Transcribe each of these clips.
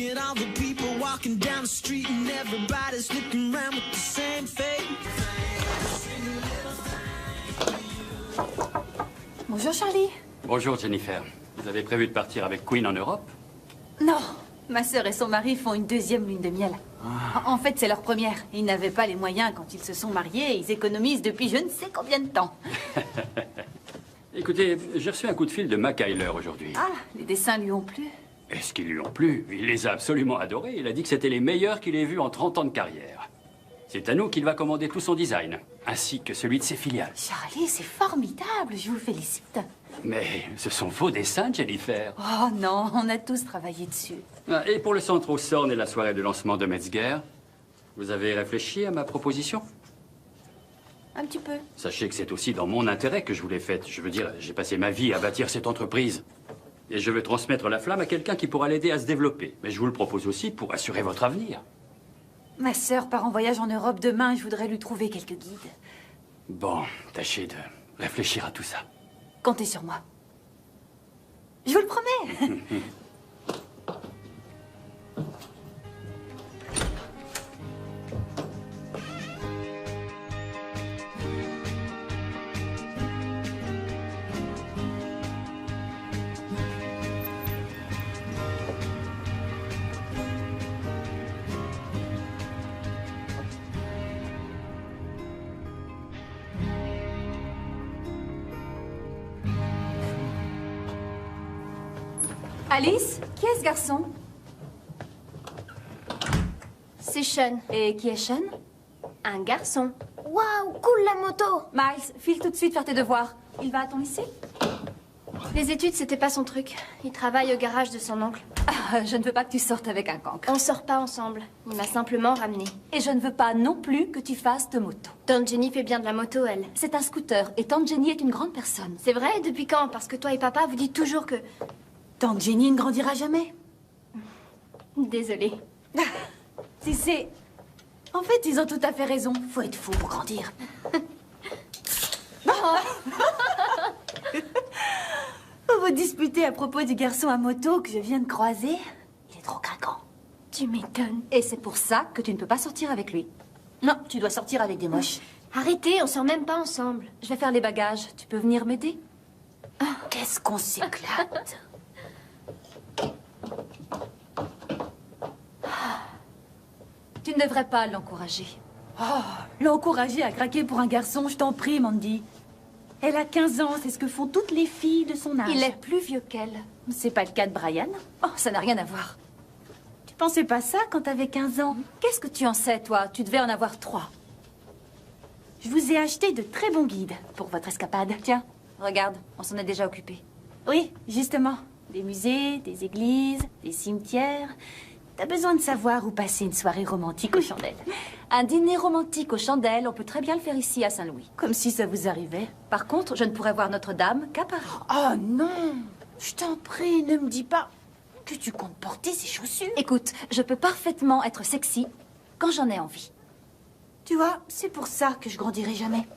at all the people walking down the street and everybody's looking around with the same face. Bonjour Charlie. Bonjour Jennifer. Vous avez prévu de partir avec Queen en Europe? Non, ma sœur et son mari font une deuxième lune de miel. En fait, c'est leur première. Ils n'avaient pas les moyens quand ils se sont mariés et ils économisent depuis je ne sais combien de temps. Écoutez, j'ai reçu un coup de fil de Mac Hyler aujourd'hui. Ah, les dessins lui ont plu. Est-ce qu'ils lui ont plu? Il les a absolument adorés. Il a dit que c'était les meilleurs qu'il ait vus en 30 ans de carrière. C'est à nous qu'il va commander tout son design, ainsi que celui de ses filiales. Charlie, c'est formidable, je vous félicite. Mais ce sont vos dessins, Jennifer. Oh non, on a tous travaillé dessus. Ah, et pour le centre au Sorn et la soirée de lancement de Metzger, vous avez réfléchi à ma proposition? Un petit peu. Sachez que c'est aussi dans mon intérêt que je vous l'ai faite. Je veux dire, j'ai passé ma vie à bâtir cette entreprise. Et je veux transmettre la flamme à quelqu'un qui pourra l'aider à se développer. Mais je vous le propose aussi pour assurer votre avenir. Ma sœur part en voyage en Europe demain et je voudrais lui trouver quelques guides. Bon, tâchez de réfléchir à tout ça. Comptez sur moi. Je vous le promets. Alice, qui est ce garçon? C'est Sean. Et qui est Sean? Un garçon. Waouh, cool la moto. Miles, file tout de suite faire tes devoirs. Il va à ton lycée? Les études, c'était pas son truc. Il travaille au garage de son oncle. Ah, je ne veux pas que tu sortes avec un cancre. On sort pas ensemble. Il m'a simplement ramené. Et je ne veux pas non plus que tu fasses de moto. Tante Jenny fait bien de la moto, elle. C'est un scooter et Tante Jenny est une grande personne. C'est vrai? Depuis quand? Parce que toi et papa, vous dites toujours que... Tante Jenny ne grandira jamais. Désolée. Si c'est... En fait, ils ont tout à fait raison. Faut être fou pour grandir. Vous vous disputez à propos du garçon à moto que je viens de croiser. Il est trop craquant. Tu m'étonnes. Et c'est pour ça que tu ne peux pas sortir avec lui. Non, tu dois sortir avec des moches. Arrêtez, on sort même pas ensemble. Je vais faire les bagages. Tu peux venir m'aider? Qu'est-ce qu'on s'éclate. Tu ne devrais pas l'encourager. L'encourager à craquer pour un garçon, je t'en prie, Mandy. Elle a 15 ans, c'est ce que font toutes les filles de son âge. Il est plus vieux qu'elle. C'est pas le cas de Brian. Oh, ça n'a rien à voir. Tu pensais pas ça quand t'avais 15 ans? Qu'est-ce que tu en sais, toi? Tu devais en avoir 3. Je vous ai acheté de très bons guides pour votre escapade. Tiens, regarde, on s'en est déjà occupé. Oui, justement. Des musées, des églises, des cimetières... T'as besoin de savoir où passer une soirée romantique aux chandelles. Un dîner romantique aux chandelles, on peut très bien le faire ici à Saint-Louis. Comme si ça vous arrivait. Par contre, je ne pourrais voir Notre-Dame qu'à Paris. Oh non! Je t'en prie, ne me dis pas que tu comptes porter ces chaussures. Écoute, je peux parfaitement être sexy quand j'en ai envie. Tu vois, c'est pour ça que je grandirai jamais.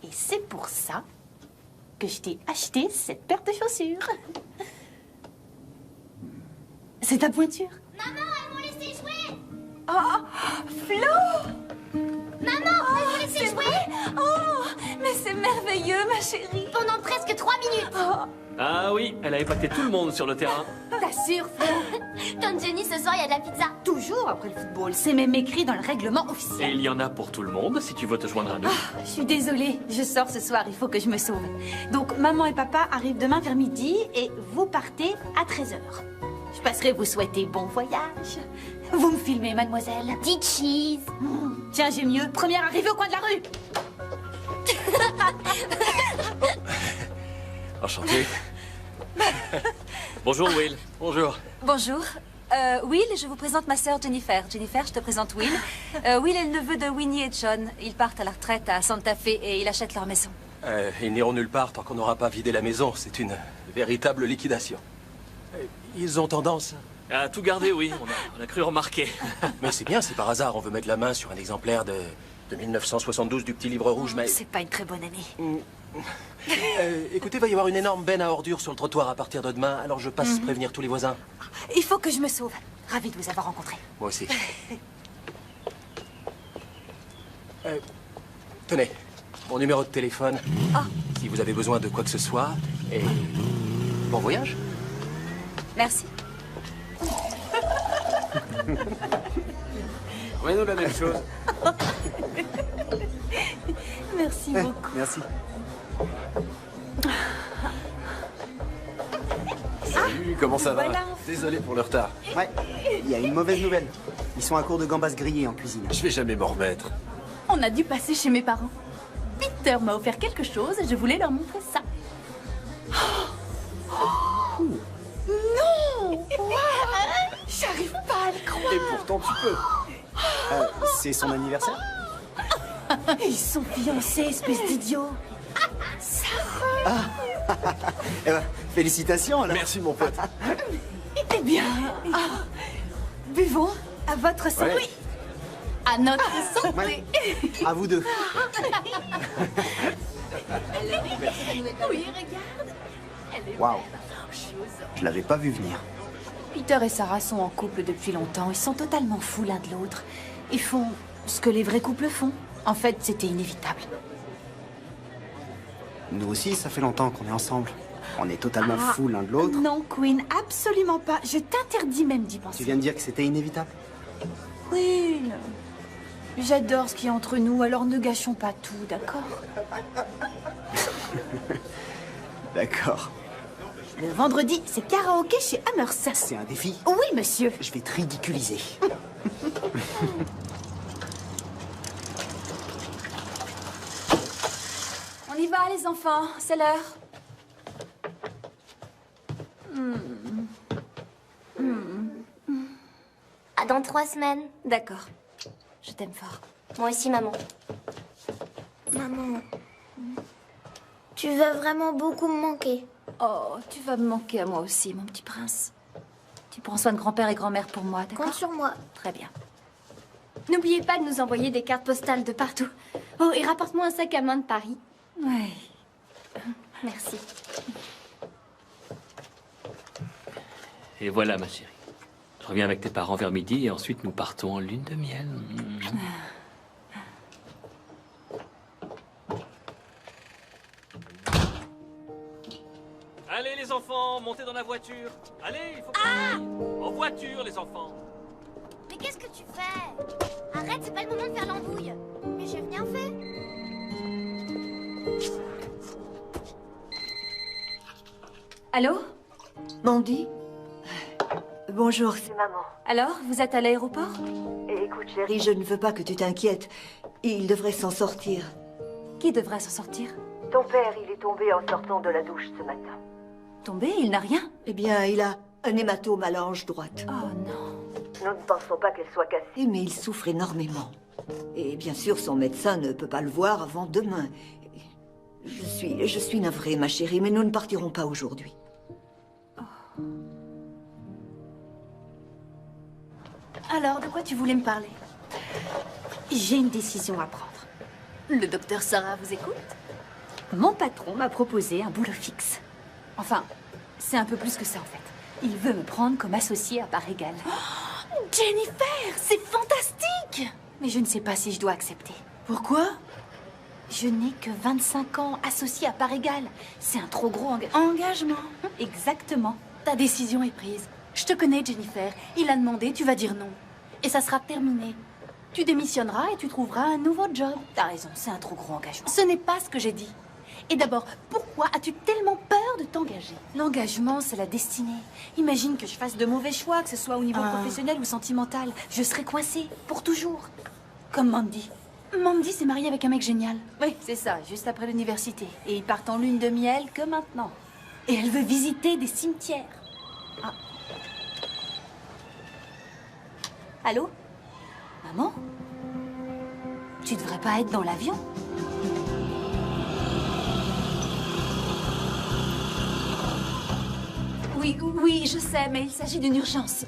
Et c'est pour ça que je t'ai acheté cette paire de chaussures. C'est ta pointure. Maman, elles m'ont laissé jouer. Oh, Flo! Maman, elles m'ont laissé jouer. Oh, mais c'est merveilleux, ma chérie. Pendant presque 3 minutes. Oh, Ah oui, elle a épaté tout le monde sur le terrain. t'assures, Flo? Tante Jenny, ce soir, il y a de la pizza. Toujours après le football. C'est même écrit dans le règlement Et officiel. il y en a pour tout le monde, si tu veux te joindre à nous. Je suis désolée, je sors ce soir, il faut que je me sauve. Donc, maman et papa arrivent demain vers midi et vous partez à 13h. Je passerai vous souhaiter bon voyage. Vous me filmez, mademoiselle. Dis cheese. Tiens, j'ai mieux. Première arrivée au coin de la rue. Enchanté. Bonjour Will. Bonjour. Bonjour. Will, je vous présente ma sœur Jennifer. Jennifer, je te présente Will. Will est le neveu de Winnie et John. Ils partent à la retraite à Santa Fe et ils achètent leur maison. Ils n'iront nulle part tant qu'on n'aura pas vidé la maison. C'est une véritable liquidation. Ils ont tendance... À tout garder, oui, on a cru remarquer. Mais c'est bien si par hasard on veut mettre la main sur un exemplaire de 1972 du petit livre rouge, mais... C'est pas une très bonne année. Écoutez, va y avoir une énorme benne à ordures sur le trottoir à partir de demain, alors je passe prévenir tous les voisins. Il faut que je me sauve. Ravie de vous avoir rencontré. Moi aussi. Tenez, mon numéro de téléphone. Si vous avez besoin de quoi que ce soit. Et bon voyage. Merci. Ouais, nous la même chose. Merci beaucoup. Merci. Salut, comment ça va? Voilà. Désolé pour le retard. Ouais, il y a une mauvaise nouvelle. Ils sont à court de gambas grillées en cuisine. Je vais jamais m'en remettre. On a dû passer chez mes parents. Peter m'a offert quelque chose et je voulais leur montrer ça. Non! J'arrive pas à le croire. Et pourtant, tu peux. C'est son anniversaire? Ils sont fiancés, espèce d'idiot. Eh ben, félicitations alors. Merci, mon pote. Eh bien, buvons à votre santé. Ouais. À notre santé. Ouais. À vous deux. Oui, regarde. Elle est Waouh. belle. Je l'avais pas vu venir. Peter et Sarah sont en couple depuis longtemps. Ils sont totalement fous l'un de l'autre. Ils font ce que les vrais couples font. En fait, c'était inévitable. Nous aussi, ça fait longtemps qu'on est ensemble. On est totalement fous l'un de l'autre. Non, Queen, absolument pas. Je t'interdis même d'y penser. Tu viens de dire que c'était inévitable? Queen, j'adore ce qu'il y a entre nous, alors ne gâchons pas tout, d'accord? D'accord. Le vendredi, c'est karaoké chez Hammersat. C'est un défi. Oui, monsieur. Je vais te ridiculiser. On y va, les enfants. C'est l'heure. À dans 3 semaines. D'accord. Je t'aime fort. Moi aussi, maman. Maman, tu vas vraiment beaucoup me manquer. Oh, tu vas me manquer à moi aussi, mon petit prince. Tu prends soin de grand-père et grand-mère pour moi, d'accord? Compte sur moi. Très bien. N'oubliez pas de nous envoyer des cartes postales de partout. Oh, et rapporte-moi un sac à main de Paris. Ouais. Merci. Et voilà, ma chérie. Je reviens avec tes parents vers midi et ensuite nous partons en lune de miel. Allez, les enfants, montez dans la voiture. Allez, il faut qu'on aille. En voiture, les enfants. Mais qu'est-ce que tu fais? Arrête, c'est pas le moment de faire l'andouille. Mais j'ai rien fait. Allô? Mandy? Bonjour, c'est maman. Alors, vous êtes à l'aéroport? Et écoute, chérie, je ne veux pas que tu t'inquiètes. Il devrait s'en sortir. Qui devrait s'en sortir? Ton père, il est tombé en sortant de la douche ce matin. Tombé? Il n'a rien? Eh bien, il a un hématome à la hanche droite. Oh non. Nous ne pensons pas qu'elle soit cassée, mais il souffre énormément. Et bien sûr, son médecin ne peut pas le voir avant demain. Je suis navrée, ma chérie, mais nous ne partirons pas aujourd'hui. Alors, de quoi tu voulais me parler? J'ai une décision à prendre. Le docteur Sarah vous écoute? Mon patron m'a proposé un boulot fixe. Enfin, c'est un peu plus que ça en fait. Il veut me prendre comme associée à part égale. Oh, Jennifer, c'est fantastique! Mais je ne sais pas si je dois accepter. Pourquoi? Je n'ai que 25 ans, associée à part égale. C'est un trop gros engagement. Exactement. Ta décision est prise. Je te connais, Jennifer. Il a demandé, tu vas dire non. Et ça sera terminé. Tu démissionneras et tu trouveras un nouveau job. T'as raison, c'est un trop gros engagement. Ce n'est pas ce que j'ai dit. Et d'abord, pourquoi as-tu tellement peur de t'engager? L'engagement, c'est la destinée. Imagine que je fasse de mauvais choix, que ce soit au niveau professionnel ou sentimental. Je serai coincée, pour toujours. Comme Mandy. Mandy s'est mariée avec un mec génial. Oui, c'est ça, juste après l'université. Et ils partent en lune de miel que maintenant. Et elle veut visiter des cimetières. Ah. Allô? Maman? Tu devrais pas être dans l'avion? Oui, je sais, mais il s'agit d'une urgence.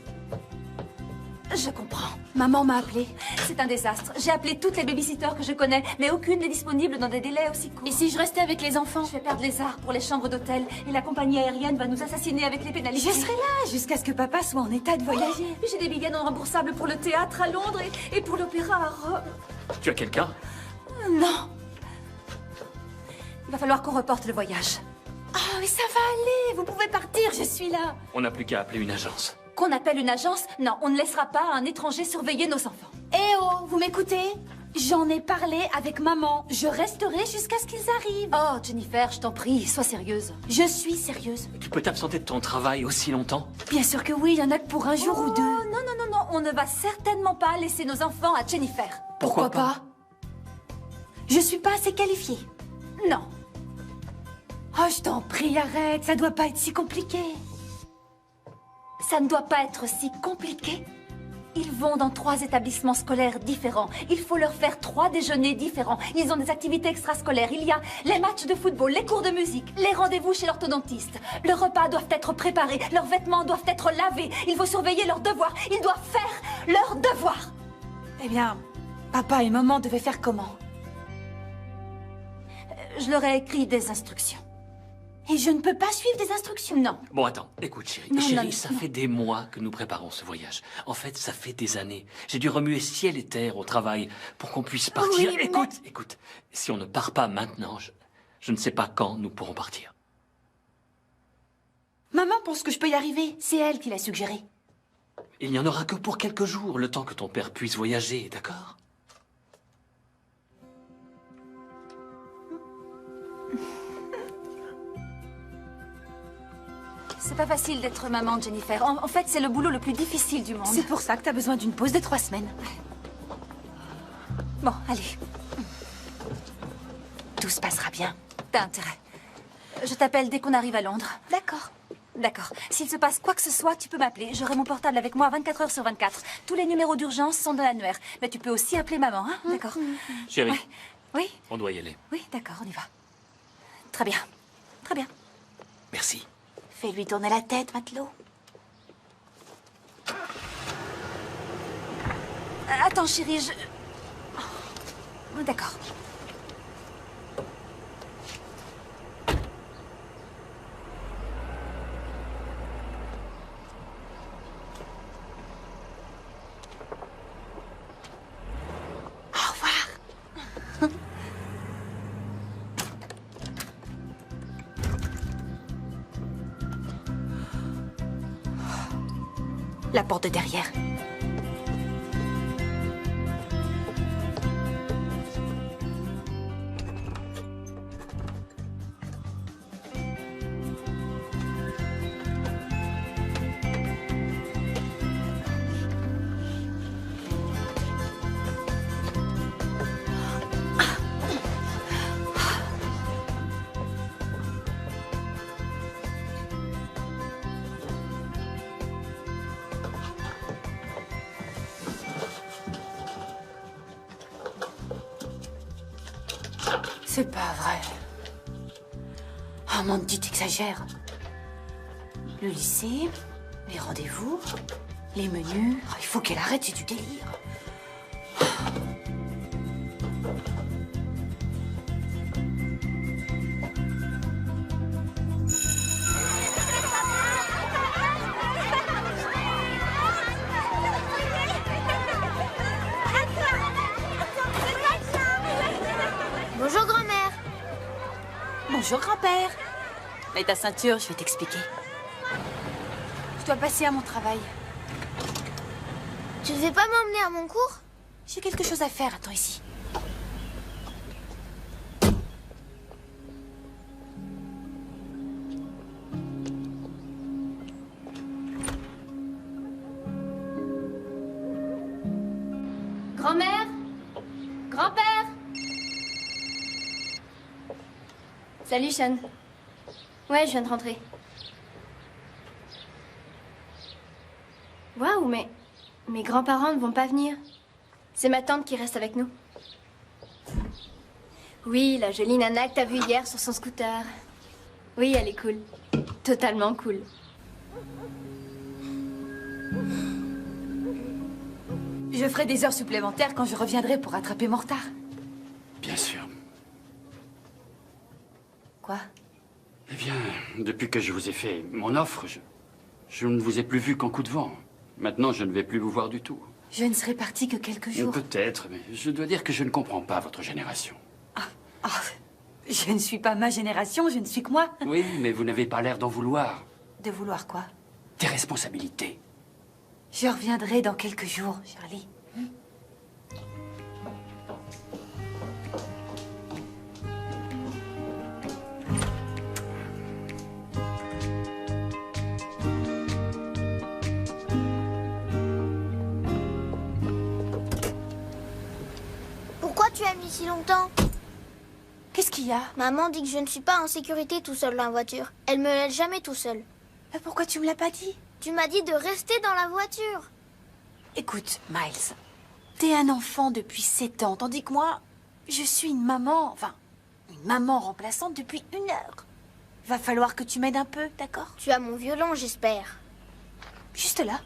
Je comprends. Maman m'a appelée. C'est un désastre. J'ai appelé toutes les babysitters que je connais, mais aucune n'est disponible dans des délais aussi courts. Et si je restais avec les enfants? Je vais perdre les arts pour les chambres d'hôtel et la compagnie aérienne va nous assassiner avec les pénalités. Je serai là jusqu'à ce que papa soit en état de voyager. J'ai des billets non remboursables pour le théâtre à Londres et pour l'opéra à Rome. Tu as quelqu'un? Non. Il va falloir qu'on reporte le voyage. Oh, mais ça va aller. Vous pouvez partir, je suis là. On n'a plus qu'à appeler une agence. Qu'on appelle une agence? Non, on ne laissera pas un étranger surveiller nos enfants. Eh oh, vous m'écoutez? J'en ai parlé avec maman. Je resterai jusqu'à ce qu'ils arrivent. Oh, Jennifer, je t'en prie, sois sérieuse. Je suis sérieuse. Tu peux t'absenter de ton travail aussi longtemps? Bien sûr que oui, il y en a que pour un jour ou deux. Non, non, non, non, on ne va certainement pas laisser nos enfants à Jennifer. Pourquoi pas? Je suis pas assez qualifiée. Non. Oh, je t'en prie, arrête. Ça doit pas être si compliqué. Ça ne doit pas être si compliqué. Ils vont dans 3 établissements scolaires différents. Il faut leur faire 3 déjeuners différents. Ils ont des activités extrascolaires. Il y a les matchs de football, les cours de musique, les rendez-vous chez l'orthodontiste. Leurs repas doivent être préparés. Leurs vêtements doivent être lavés. Il faut surveiller leurs devoirs. Ils doivent faire leurs devoirs. Eh bien, papa et maman devaient faire comment? Je leur ai écrit des instructions. Et je ne peux pas suivre des instructions? Non. Bon, attends, écoute, chérie. Non, Chérie, non, ça non. fait des mois que nous préparons ce voyage. En fait, ça fait des années. J'ai dû remuer ciel et terre au travail pour qu'on puisse partir. Oui, mais- Écoute, si on ne part pas maintenant, je ne sais pas quand nous pourrons partir. Maman pense que je peux y arriver. C'est elle qui l'a suggéré. Il n'y en aura que pour quelques jours, le temps que ton père puisse voyager, d'accord? C'est pas facile d'être maman, Jennifer. En fait, c'est le boulot le plus difficile du monde. C'est pour ça que t'as besoin d'une pause de 3 semaines. Bon, allez. Tout se passera bien. T'as intérêt. Je t'appelle dès qu'on arrive à Londres. D'accord. D'accord. S'il se passe quoi que ce soit, tu peux m'appeler. J'aurai mon portable avec moi 24 heures sur 24. Tous les numéros d'urgence sont dans l'annuaire. Mais tu peux aussi appeler maman, hein? D'accord. Chérie, Ouais. Oui? on doit y aller. Oui, d'accord, on y va. Très bien. Très bien. Merci. Fais-lui tourner la tête, matelot. Attends, chérie, je... Oh, d'accord. Au revoir. La porte de derrière. C'est pas vrai. Oh mon Dieu, t'exagères. Le lycée, les rendez-vous, les menus. Oh, il faut qu'elle arrête, c'est du délire. Bonjour, grand-mère. Bonjour, grand-père. Mets ta ceinture, je vais t'expliquer. Je dois passer à mon travail. Tu ne veux pas m'emmener à mon cours? J'ai quelque chose à faire, attends ici. Grand-mère? Grand-père? Salut, Sean. Ouais, je viens de rentrer. Waouh, mais mes grands-parents ne vont pas venir. C'est ma tante qui reste avec nous. Oui, la jolie nana que t'as vue hier sur son scooter. Oui, elle est cool. Totalement cool. Je ferai des heures supplémentaires quand je reviendrai pour rattraper mon retard. Bien sûr. Quoi? Eh bien, depuis que je vous ai fait mon offre, je ne vous ai plus vu qu'en coup de vent. Maintenant, je ne vais plus vous voir du tout. Je ne serai partie que quelques jours. Peut-être, mais je dois dire que je ne comprends pas votre génération. Je ne suis pas ma génération, je ne suis que moi. Oui, mais vous n'avez pas l'air d'en vouloir. De vouloir quoi? Des responsabilités. Je reviendrai dans quelques jours, Charlie. Pourquoi tu as mis si longtemps? Qu'est-ce qu'il y a? Maman dit que je ne suis pas en sécurité tout seul dans la voiture. Elle me laisse jamais tout seul. Pourquoi tu me l'as pas dit? Tu m'as dit de rester dans la voiture. Écoute, Miles, t'es un enfant depuis 7 ans, tandis que moi, je suis une maman, enfin, une maman remplaçante depuis 1 heure. Va falloir que tu m'aides un peu, d'accord? Tu as mon violon, j'espère. Juste là.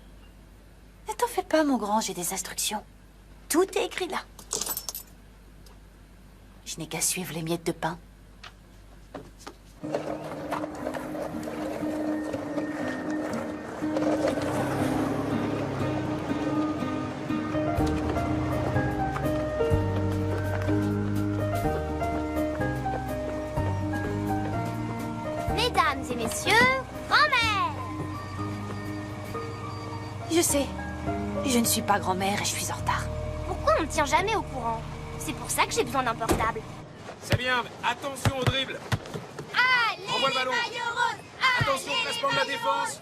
Ne t'en fais pas, mon grand, j'ai des instructions. Tout est écrit là. Je n'ai qu'à suivre les miettes de pain. Mesdames et messieurs, grand-mère! Je sais. Je ne suis pas grand-mère et je suis en retard. Pourquoi on ne tient jamais au courant? C'est pour ça que j'ai besoin d'un portable. C'est bien, mais attention au dribble. Allez, envoie le ballon. Attention, placement de la défense.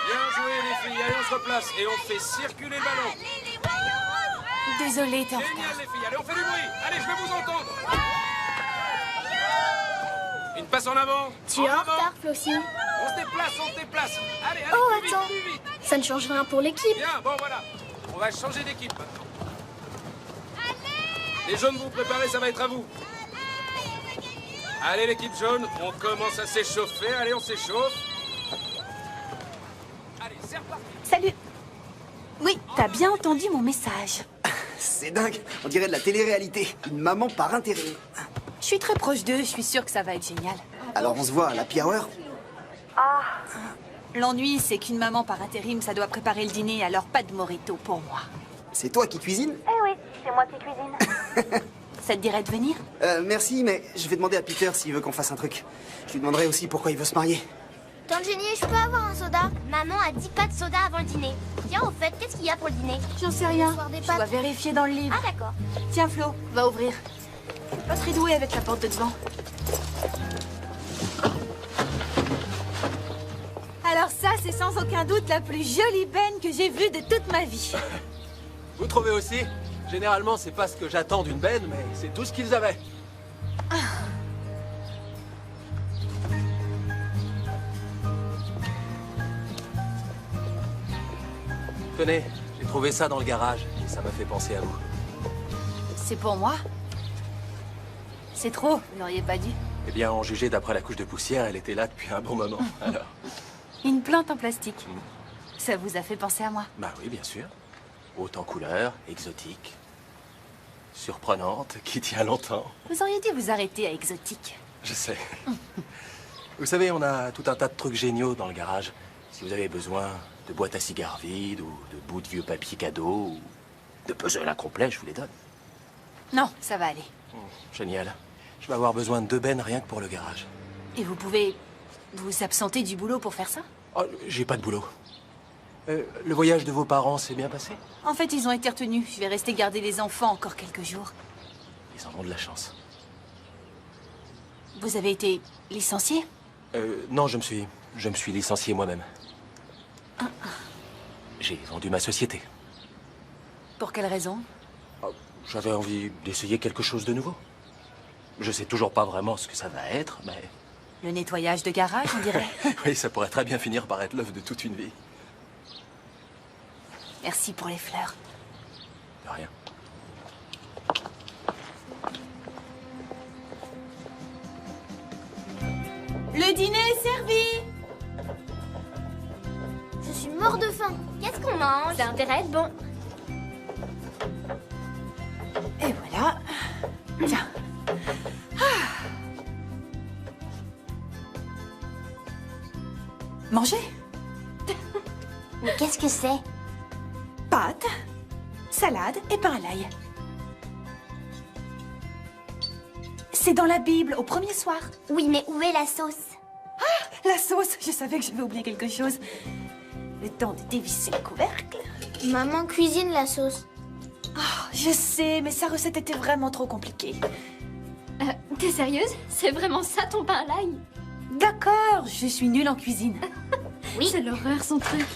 Bien joué les filles, allez on se replace et on fait circuler le ballon. Désolée, t'es en retard. Génial les filles, allez on fait du bruit. Allez, je vais vous entendre. Une passe en avant. Tu es en retard, Flossie. On se déplace. Allez, Oh, plus vite, attends. plus vite. Ça ne change rien pour l'équipe. Bien, bon voilà. On va changer d'équipe maintenant. Les jaunes, vous préparez, ça va être à vous. Allez l'équipe jaune, on commence à s'échauffer. Allez, on s'échauffe. Allez, c'est reparti. Salut. Oui, t'as bien entendu mon message. C'est dingue, on dirait de la télé-réalité. Une maman par intérim. Je suis très proche d'eux, je suis sûre que ça va être génial. Alors on se voit à la Happy Hour? L'ennui, c'est qu'une maman par intérim, ça doit préparer le dîner, alors pas de mojito pour moi. C'est toi qui cuisines? Eh oui, c'est moi qui cuisine. Ça te dirait de venir? Merci, mais je vais demander à Peter s'il veut qu'on fasse un truc. Je lui demanderai aussi pourquoi il veut se marier. Tante Jenny, je peux avoir un soda? Maman a dit pas de soda avant le dîner. Tiens, au fait, qu'est-ce qu'il y a pour le dîner? J'en sais rien. Ce soir des Je pâtes. dois vérifier dans le livre. Ah d'accord. Tiens, Flo, va ouvrir. Pas très doué avec la porte de devant. Alors ça, c'est sans aucun doute la plus jolie benne que j'ai vue de toute ma vie. Vous trouvez aussi? Généralement, c'est pas ce que j'attends d'une benne, mais c'est tout ce qu'ils avaient. Tenez, j'ai trouvé ça dans le garage et ça m'a fait penser à vous. C'est pour moi? C'est trop, vous n'auriez pas dû. Eh bien, en juger d'après la couche de poussière, elle était là depuis un bon moment. Alors, Une plante en plastique. Ça vous a fait penser à moi? bah oui, bien sûr. Haute en couleur, exotique, surprenante, qui tient longtemps. Vous auriez dû vous arrêter à exotique. Je sais. Vous savez, on a tout un tas de trucs géniaux dans le garage. Si vous avez besoin de boîtes à cigares vides, ou de bouts de vieux papier cadeau, ou de puzzles incomplets, je vous les donne. Non, ça va aller. Génial. Je vais avoir besoin de 2 bennes rien que pour le garage. Et vous pouvez vous absenter du boulot pour faire ça? Oh, j'ai pas de boulot. Le voyage de vos parents s'est bien passé? En fait, ils ont été retenus. Je vais rester garder les enfants encore quelques jours. Ils en ont de la chance. Vous avez été licencié? Non, je me suis licencié moi-même. J'ai vendu ma société. Pour quelle raison? J'avais envie d'essayer quelque chose de nouveau. Je sais toujours pas vraiment ce que ça va être, mais... Le nettoyage de garage, on dirait. Oui, ça pourrait très bien finir par être l'œuvre de toute une vie. Merci pour les fleurs. De rien. Le dîner est servi. Je suis mort de faim. Qu'est-ce qu'on mange? Ça a intérêt à être bon. Tiens. Ah. Mangez. Mais qu'est-ce que c'est? Pâtes, salade et pain à l'ail. C'est dans la Bible, au premier soir. Oui, mais où est la sauce? Ah, la sauce. Je savais que j'avais oublié quelque chose. Le temps de dévisser le couvercle. Maman cuisine la sauce. Oh, je sais, mais sa recette était vraiment trop compliquée. T'es sérieuse? C'est vraiment ça ton pain à l'ail? D'accord, je suis nulle en cuisine. Oui. C'est l'horreur, son truc.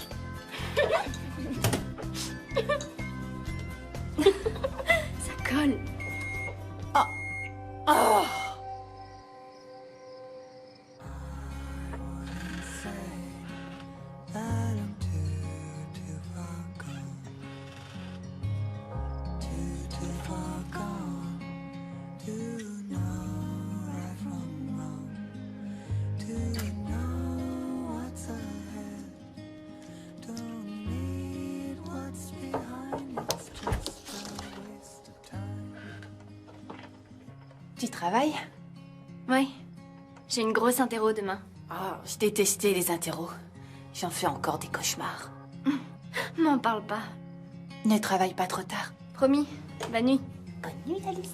Ça colle. Oh. Oh. Tu travailles? Oui. J'ai une grosse interro demain. Oh, je détestais les interros. J'en fais encore des cauchemars. M'en parle pas. Ne travaille pas trop tard. Promis. Bonne nuit. Bonne nuit, Alice.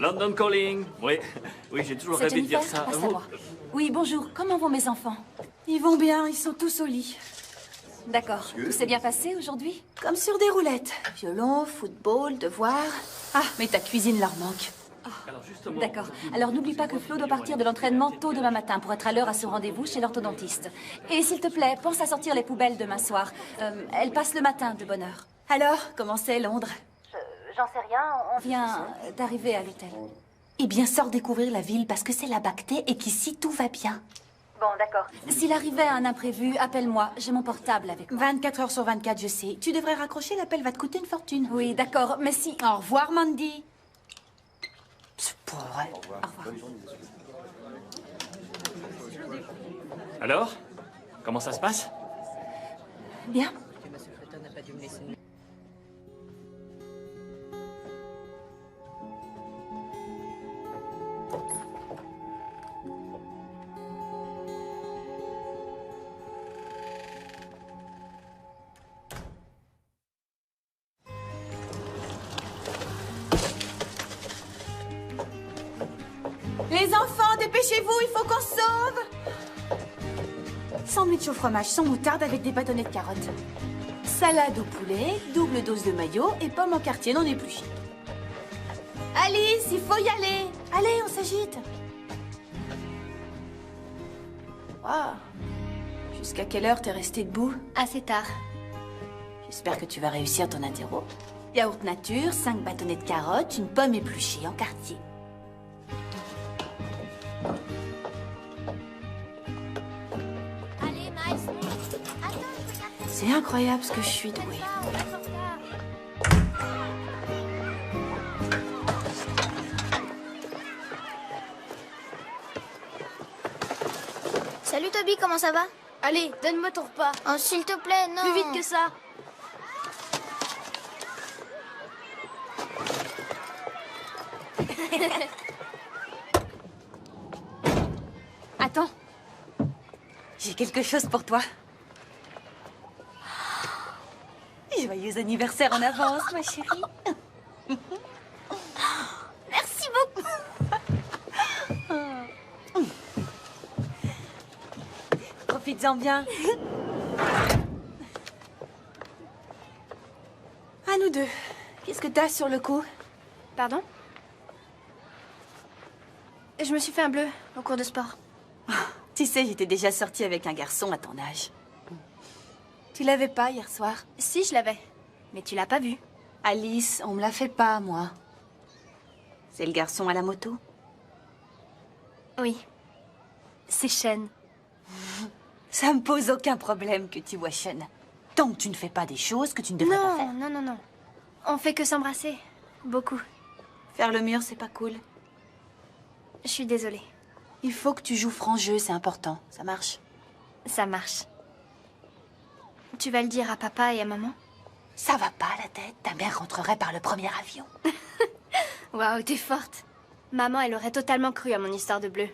London Calling. Oui, oui, j'ai toujours rêvé de dire ça. Passe à moi. Oui, bonjour. Comment vont mes enfants? Ils vont bien, ils sont tous au lit. D'accord. Tout s'est bien passé aujourd'hui? Comme sur des roulettes. Violon, football, devoirs. Ah, mais ta cuisine leur manque. D'accord. Alors n'oublie pas que Flo doit partir de l'entraînement tôt demain matin pour être à l'heure à son rendez-vous chez l'orthodontiste. Et s'il te plaît, pense à sortir les poubelles demain soir. Elle passe le matin de bonne heure. Alors, comment c'est Londres? J'en sais rien, on vient d'arriver à l'hôtel. Eh bien, sors découvrir la ville parce que c'est là-bas que t'es et qu'ici tout va bien. Bon, d'accord. S'il arrivait un imprévu, appelle-moi. J'ai mon portable avec moi. 24 heures sur 24, je sais. Tu devrais raccrocher, l'appel va te coûter une fortune. Oui, d'accord, mais si... Au revoir, Mandy. C'est pas vrai. Au revoir. Alors? Comment ça se passe? Bien. Les enfants, dépêchez-vous, il faut qu'on sauve. Sandwich au fromage sans moutarde avec des bâtonnets de carottes. Salade au poulet, double dose de mayo et pommes en quartier non épluchées. Alice, il faut y aller. Allez, on s'agite. Wow. Jusqu'à quelle heure t'es restée debout? Assez tard. J'espère que tu vas réussir ton interro. Yaourt nature, 5 bâtonnets de carottes, une pomme épluchée en quartier. Allez, Miles, monte. Attends, je regarde. C'est incroyable ce que je suis douée. On va être en retard. Salut Toby, comment ça va? Allez, donne-moi ton repas. Oh, s'il te plaît, non. Plus vite que ça. Attends. J'ai quelque chose pour toi. Joyeux anniversaire en avance, ma chérie. Merci beaucoup. Profites-en bien. À nous deux. Qu'est-ce que t'as sur le cou? Pardon? Je me suis fait un bleu au cours de sport. Tu sais, j'étais déjà sortie avec un garçon à ton âge. Tu l'avais pas hier soir? Si, je l'avais. Mais tu l'as pas vu. Alice, on me la fait pas, moi. C'est le garçon à la moto? Oui. C'est Shen. Ça me pose aucun problème que tu vois Shen. Tant que tu ne fais pas des choses que tu ne devrais pas faire. Non, non, non, non. On fait que s'embrasser. Beaucoup. Faire le mur, c'est pas cool. Je suis désolée. Il faut que tu joues franc jeu, c'est important. Ça marche? Ça marche. Tu vas le dire à papa et à maman? Ça va pas la tête. Ta mère rentrerait par le premier avion. Waouh, t'es forte. Maman, elle aurait totalement cru à mon histoire de bleu.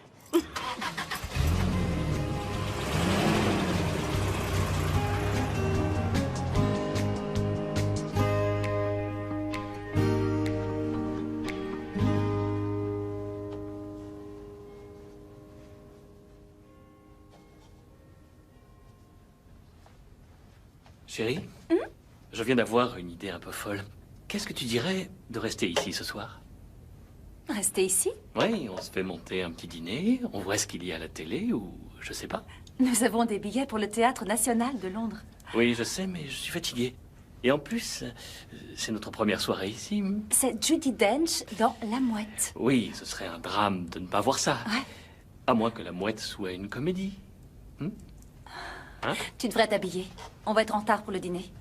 Chérie, je viens d'avoir une idée un peu folle. Qu'est-ce que tu dirais de rester ici ce soir? Restez ici? Oui, on se fait monter un petit dîner, on voit ce qu'il y a à la télé ou je sais pas. Nous avons des billets pour le Théâtre National de Londres. Oui, je sais, mais je suis fatigué. Et en plus, c'est notre première soirée ici. C'est Judi Dench dans La Mouette. Oui, ce serait un drame de ne pas voir ça. Ouais. À moins que La Mouette soit une comédie. Hein? Tu devrais t'habiller. On va être en retard pour le dîner.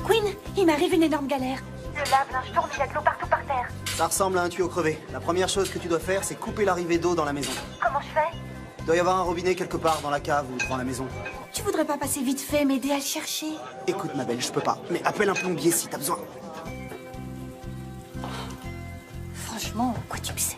Queen, il m'arrive une énorme galère. Le lave-linge tourne, il y a de l'eau partout par terre. Ça ressemble à un tuyau crevé. La première chose que tu dois faire, c'est couper l'arrivée d'eau dans la maison. Comment je fais? Il doit y avoir un robinet quelque part dans la cave ou devant la maison. Tu voudrais pas passer vite fait, m'aider à le chercher? Écoute, ma belle, je peux pas. Mais appelle un plombier si t'as besoin. Franchement, quoi tu me sais?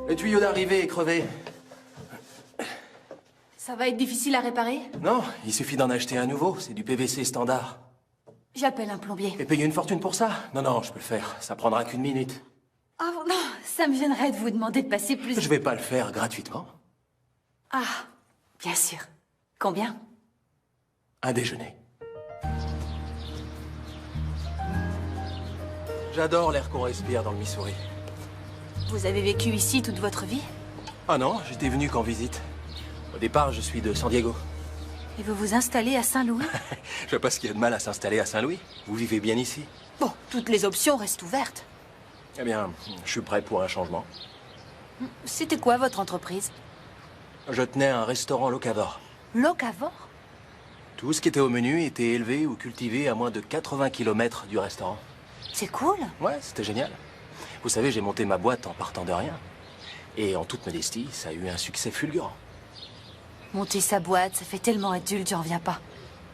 Le tuyau d'arrivée est crevé. Ça va être difficile à réparer? Non, il suffit d'en acheter un nouveau. C'est du PVC standard. J'appelle un plombier. Et payer une fortune pour ça? Non, non, je peux le faire. Ça prendra qu'une minute. Oh non, ça me gênerait de vous demander de passer plus... Je vais pas le faire gratuitement. Ah, bien sûr. Combien? Un déjeuner. J'adore l'air qu'on respire dans le Missouri. Vous avez vécu ici toute votre vie? Ah non, j'étais venu qu'en visite. Au départ, je suis de San Diego. Et vous vous installez à Saint-Louis? Je vois pas ce qu'il y a de mal à s'installer à Saint-Louis. Vous vivez bien ici. Bon, toutes les options restent ouvertes. Eh bien, je suis prêt pour un changement. C'était quoi votre entreprise? Je tenais un restaurant locavore. Locavore? Tout ce qui était au menu était élevé ou cultivé à moins de 80 km du restaurant. C'est cool. Ouais, c'était génial. Vous savez, j'ai monté ma boîte en partant de rien. Et en toute modestie, ça a eu un succès fulgurant. Monter sa boîte, ça fait tellement adulte, j'en reviens pas.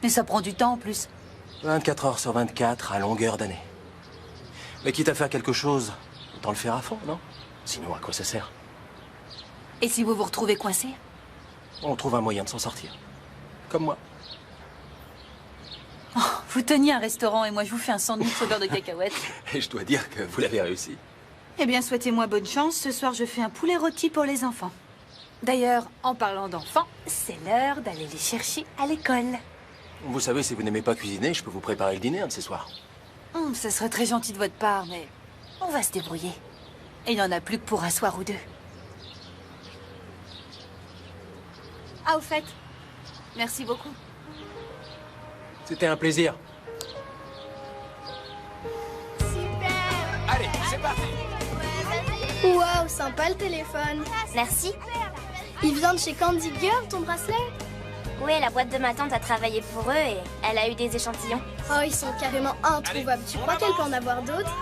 Mais ça prend du temps en plus. 24 heures sur 24, à longueur d'année. Mais quitte à faire quelque chose, autant le faire à fond, non? Sinon, à quoi ça sert? Et si vous vous retrouvez coincé? On trouve un moyen de s'en sortir. Comme moi. Oh, vous teniez un restaurant et moi je vous fais un sandwich au beurre de cacahuètes. Et je dois dire que vous l'avez réussi. Eh bien, souhaitez-moi bonne chance. Ce soir, je fais un poulet rôti pour les enfants. D'ailleurs, en parlant d'enfants, c'est l'heure d'aller les chercher à l'école. Vous savez, si vous n'aimez pas cuisiner, je peux vous préparer le dîner un de ces soirs. Ça serait très gentil de votre part, mais on va se débrouiller. Et il n'y en a plus que pour un soir ou deux. Ah, au fait. Merci beaucoup. C'était un plaisir. Allez, c'est parti. Waouh, sympa le téléphone. Merci. Il vient de chez Candy Girl, ton bracelet? Oui, la boîte de ma tante a travaillé pour eux et elle a eu des échantillons. Oh, ils sont carrément introuvables. Tu crois qu'elle peut en avoir d'autres?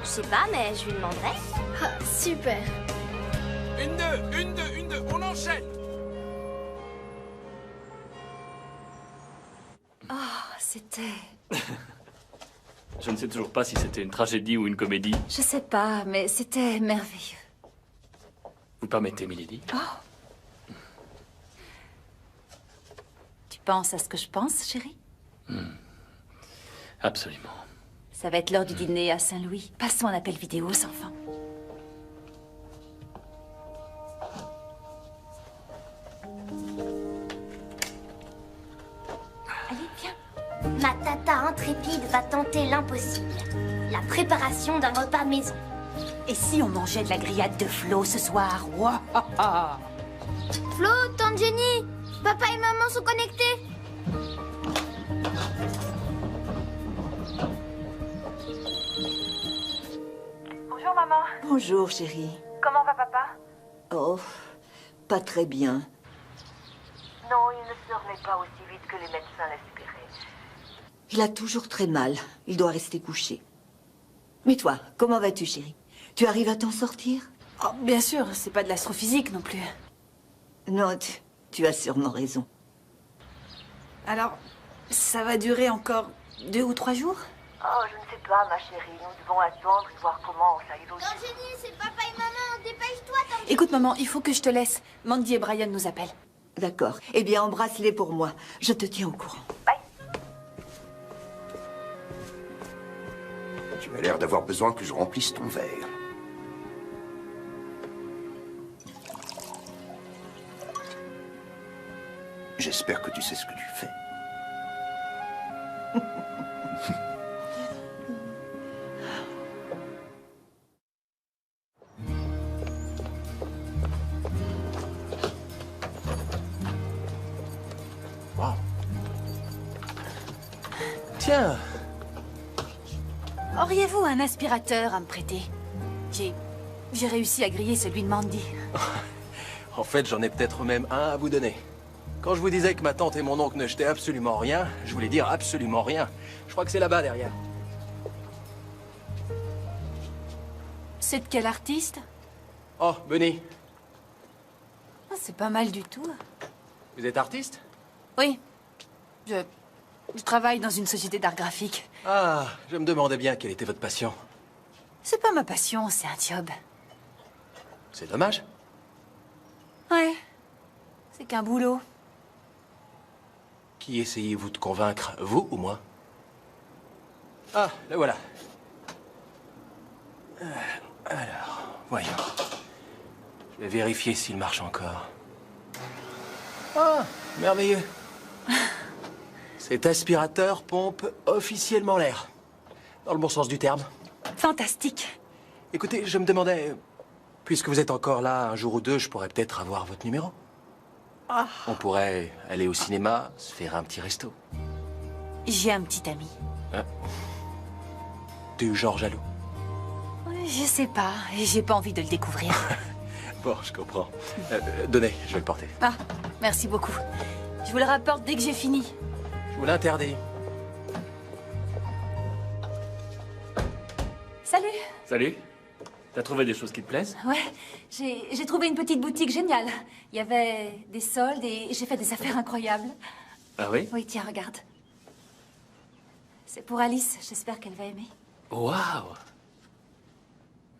Je sais pas, mais je lui demanderai. Ah, super. Une, deux, on enchaîne. Oh, c'était... Je ne sais toujours pas si c'était une tragédie ou une comédie. Je sais pas, mais c'était merveilleux. Vous permettez, Milady? Oh. Tu penses à ce que je pense, chérie? Absolument. Ça va être l'heure du dîner à Saint-Louis. Passons un appel vidéo aux enfants. Ma tata intrépide va tenter l'impossible. La préparation d'un repas maison. Et si on mangeait de la grillade de Flo ce soir? Ouah. Flo, tante Jenny, papa et maman sont connectés. Bonjour, maman. Bonjour, chérie. Comment va papa? Oh, pas très bien. Non, il ne se remet pas aussi vite que les médecins l'espéraient. Il a toujours très mal. Il doit rester couché. Mais toi, comment vas-tu, chérie? Tu arrives à t'en sortir? Oh, bien sûr, c'est pas de l'astrophysique non plus. Non, tu as sûrement raison. Alors, ça va durer encore 2 ou 3 jours? Oh, je ne sais pas, ma chérie. Nous devons attendre et voir comment ça évolue. Tante Jenny, c'est papa et maman. Dépêche-toi, tante Jenny. Écoute, maman, il faut que je te laisse. Mandy et Brian nous appellent. D'accord. Eh bien, embrasse-les pour moi. Je te tiens au courant. Tu as l'air d'avoir besoin que je remplisse ton verre. J'espère que tu sais ce que tu fais. Wow. Tiens. Auriez-vous un aspirateur à me prêter? J'ai réussi à griller celui de Mandy. En fait, j'en ai peut-être même un à vous donner. Quand je vous disais que ma tante et mon oncle ne jetaient absolument rien, je voulais dire absolument rien. Je crois que c'est là-bas derrière. C'est de quel artiste? Oh, Bunny. Oh, c'est pas mal du tout. Vous êtes artiste? Oui. Je travaille dans une société d'art graphique. Ah, je me demandais bien quelle était votre passion. C'est pas ma passion, c'est un job. C'est dommage. Ouais. C'est qu'un boulot. Qui essayez-vous de convaincre, vous ou moi? Ah, le voilà. Alors, voyons. Je vais vérifier s'il marche encore. Ah, merveilleux. Cet aspirateur pompe officiellement l'air. Dans le bon sens du terme. Fantastique. Écoutez, je me demandais, puisque vous êtes encore là un jour ou deux, je pourrais peut-être avoir votre numéro. Ah. On pourrait aller au cinéma, se faire un petit resto. J'ai un petit ami. Hein? Du genre jaloux. Je sais pas, et j'ai pas envie de le découvrir. Bon, je comprends. Donnez, je vais le porter. Ah, merci beaucoup. Je vous le rapporte dès que j'ai fini. Je vous l'interdis. Salut. Salut. T'as trouvé des choses qui te plaisent? Ouais, j'ai trouvé une petite boutique géniale. Il y avait des soldes et j'ai fait des affaires incroyables. Ah oui? Oui, tiens, regarde. C'est pour Alice, j'espère qu'elle va aimer. Waouh!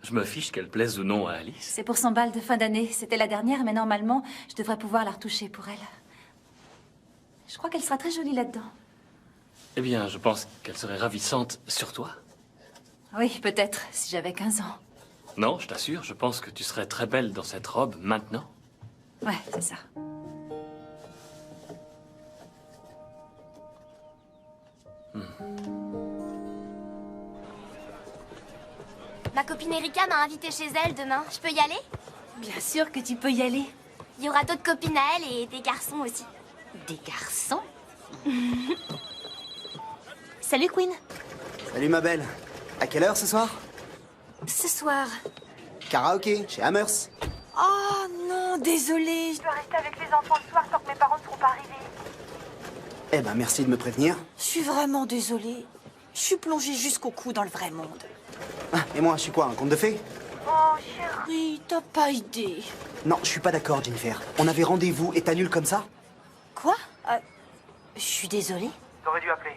Je me fiche qu'elle plaise ou non à Alice. C'est pour son bal de fin d'année. C'était la dernière, mais normalement, je devrais pouvoir la retoucher pour elle. Je crois qu'elle sera très jolie là-dedans. Eh bien, je pense qu'elle serait ravissante sur toi. Oui, peut-être, si j'avais 15 ans. Non, je t'assure, je pense que tu serais très belle dans cette robe maintenant. Ouais, c'est ça. Ma copine Erika m'a invitée chez elle demain. Je peux y aller? Bien sûr que tu peux y aller. Il y aura d'autres copines à elle et des garçons aussi. Des garçons? Salut, Queen. Salut ma belle. À quelle heure ce soir? Ce soir. Karaoké, chez Hammers. Oh non, désolée. Je dois rester avec les enfants le soir tant que mes parents ne seront pas arrivés. Eh ben merci de me prévenir. Je suis vraiment désolée. Je suis plongée jusqu'au cou dans le vrai monde. Ah, et moi, je suis quoi, un conte de fées? Oh, chérie. Oui, t'as pas idée. Non, je suis pas d'accord, Jennifer. On avait rendez-vous et t'annules comme ça? Quoi? Je suis désolée. T'aurais dû appeler.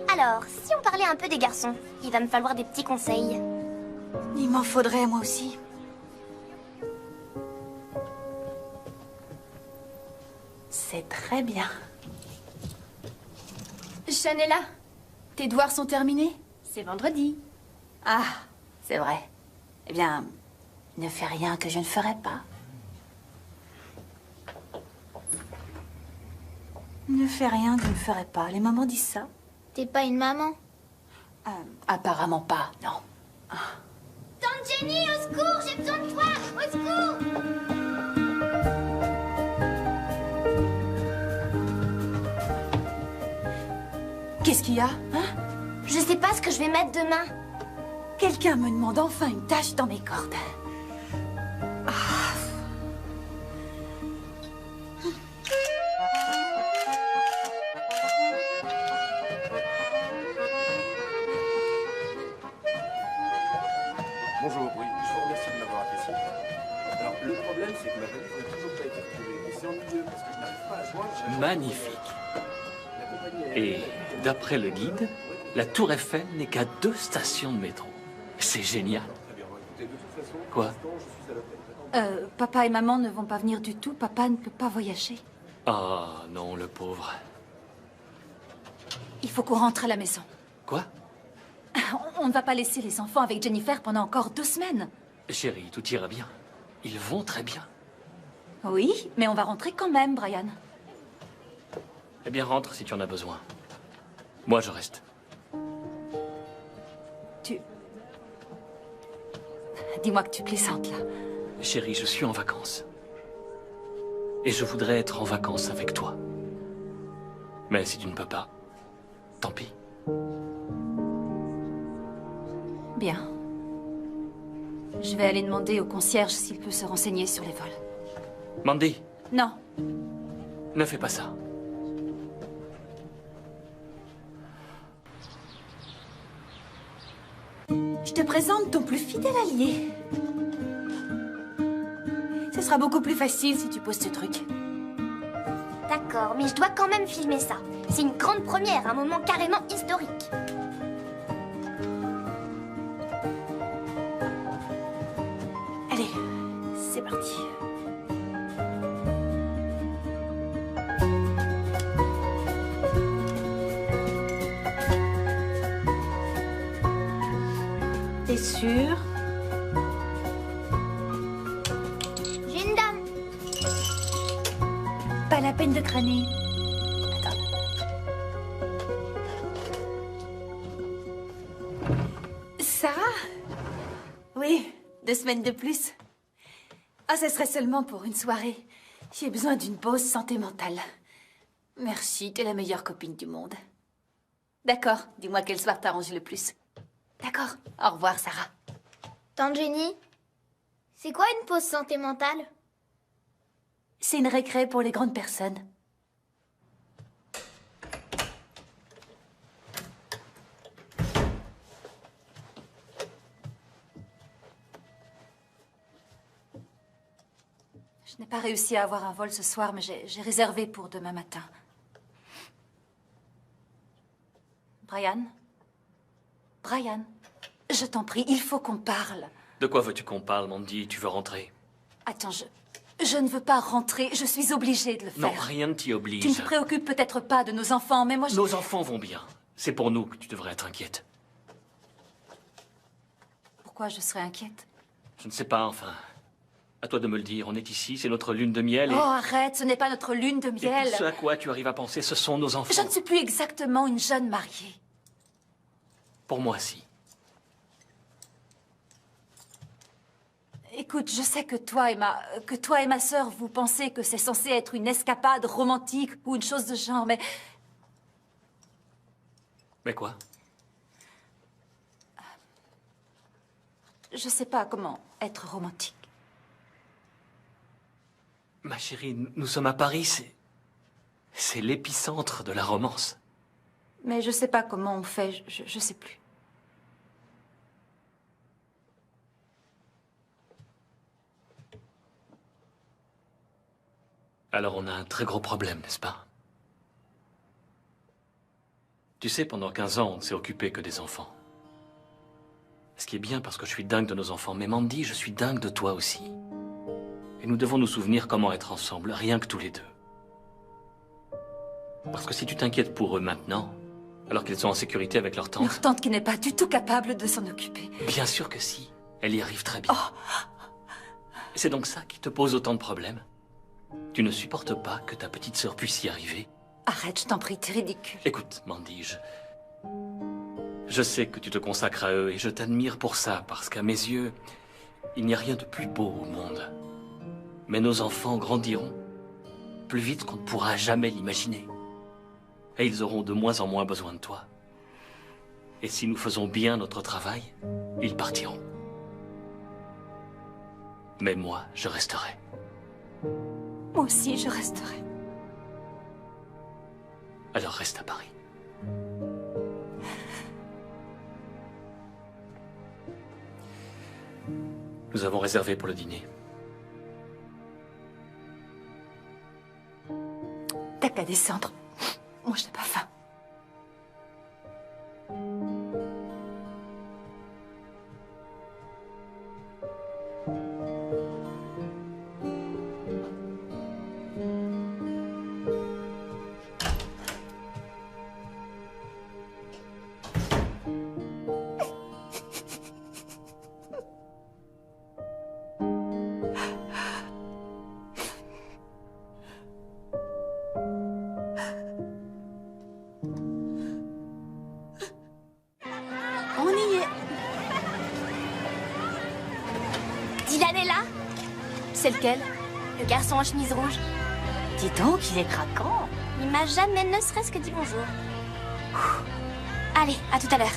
Alors, si on parlait un peu des garçons, il va me falloir des petits conseils. Il m'en faudrait moi aussi. C'est très bien. Chanella, tes devoirs sont terminés? C'est vendredi. Ah, C'est vrai. Eh bien, ne fais rien que je ne ferai pas. Ne fais rien que je ne ferai pas. Les mamans disent ça. T'es pas une maman? Apparemment pas, non. Tante Jenny, au secours, j'ai besoin de toi! Au secours! Qu'est-ce qu'il y a, hein? Je sais pas ce que je vais mettre demain. Quelqu'un me demande enfin une tâche dans mes cordes. Bonjour, oui, je vous remercie de m'avoir apprécié. Alors, le problème, c'est que ma valise n'a toujours pas été retrouvée. Et c'est ennuyeux parce que je n'arrive pas à la joindre. Magnifique. Et d'après le guide, la Tour Eiffel n'est qu'à 2 stations de métro. C'est génial. Quoi? Papa et maman ne vont pas venir du tout. Papa ne peut pas voyager. Oh non, le pauvre. Il faut qu'on rentre à la maison. Quoi? On ne va pas laisser les enfants avec Jennifer pendant encore 2 semaines. Chérie, tout ira bien. Ils vont très bien. Oui, mais on va rentrer quand même, Brian. Eh bien, rentre si tu en as besoin. Moi, je reste. Dis-moi que tu plaisantes, là. Chérie, je suis en vacances. Et je voudrais être en vacances avec toi. Mais si tu ne peux pas, tant pis. Bien. Je vais aller demander au concierge s'il peut se renseigner sur les vols. Mandy, Non. ne fais pas ça. Je te présente ton plus fidèle allié. Ce sera beaucoup plus facile si tu poses ce truc. D'accord, mais je dois quand même filmer ça. C'est une grande première, un moment carrément historique. Allez, c'est parti. T'es sûre? J'ai une dame. Pas la peine de crâner. Attends. Sarah? Oui, 2 semaines de plus. Ah, ce serait seulement pour une soirée. J'ai besoin d'une pause santé mentale. Merci, t'es la meilleure copine du monde. D'accord, dis-moi quel soir t'arrange le plus. D'accord, au revoir, Sarah. Tante Jenny, c'est quoi une pause santé mentale? C'est une récré pour les grandes personnes. Je n'ai pas réussi à avoir un vol ce soir, mais j'ai réservé pour demain matin. Brian? Brian, je t'en prie, il faut qu'on parle. De quoi veux-tu qu'on parle, Mandy? Tu veux rentrer? Attends, je ne veux pas rentrer. Je suis obligée de le faire. Non, rien ne t'y oblige. Tu ne te préoccupes peut-être pas de nos enfants, mais moi, Nos enfants vont bien. C'est pour nous que tu devrais être inquiète. Pourquoi je serais inquiète? Je ne sais pas, enfin. À toi de me le dire. On est ici, c'est notre lune de miel et... Oh, arrête, ce n'est pas notre lune de Et miel. tout ce à quoi tu arrives à penser, ce sont nos enfants. Je ne suis plus exactement une jeune mariée. Pour moi, si. Écoute, je sais que toi et ma sœur, vous pensez que c'est censé être une escapade romantique ou une chose de genre, mais... Mais quoi? Je sais pas comment être romantique. Ma chérie, nous sommes à Paris, c'est l'épicentre de la romance. Mais je sais pas comment on fait, je sais plus. Alors on a un très gros problème, n'est-ce pas? Tu sais, pendant 15 ans, on ne s'est occupé que des enfants. Ce qui est bien parce que je suis dingue de nos enfants. Mais Mandy, je suis dingue de toi aussi. Et nous devons nous souvenir comment être ensemble, rien que tous les deux. Parce que si tu t'inquiètes pour eux maintenant, Alors qu'ils sont en sécurité avec leur tante? Leur tante qui n'est pas du tout capable de s'en occuper. Bien sûr que si. Elle y arrive très bien. C'est donc ça qui te pose autant de problèmes? Tu ne supportes pas que ta petite sœur puisse y arriver? Arrête, je t'en prie, t'es ridicule. Écoute, Mandy, je sais que tu te consacres à eux et je t'admire pour ça, parce qu'à mes yeux, il n'y a rien de plus beau au monde. Mais nos enfants grandiront plus vite qu'on ne pourra jamais l'imaginer. Et ils auront de moins en moins besoin de toi. Et si nous faisons bien notre travail, ils partiront. Mais moi, je resterai. Moi aussi, je resterai. Alors reste à Paris. Nous avons réservé pour le dîner. T'as qu'à descendre. Moi, je n'ai pas faim. C'est lequel? Le garçon en chemise rouge. Dis donc, il est craquant. Il m'a jamais ne serait-ce que dit bonjour. Allez, à tout à l'heure.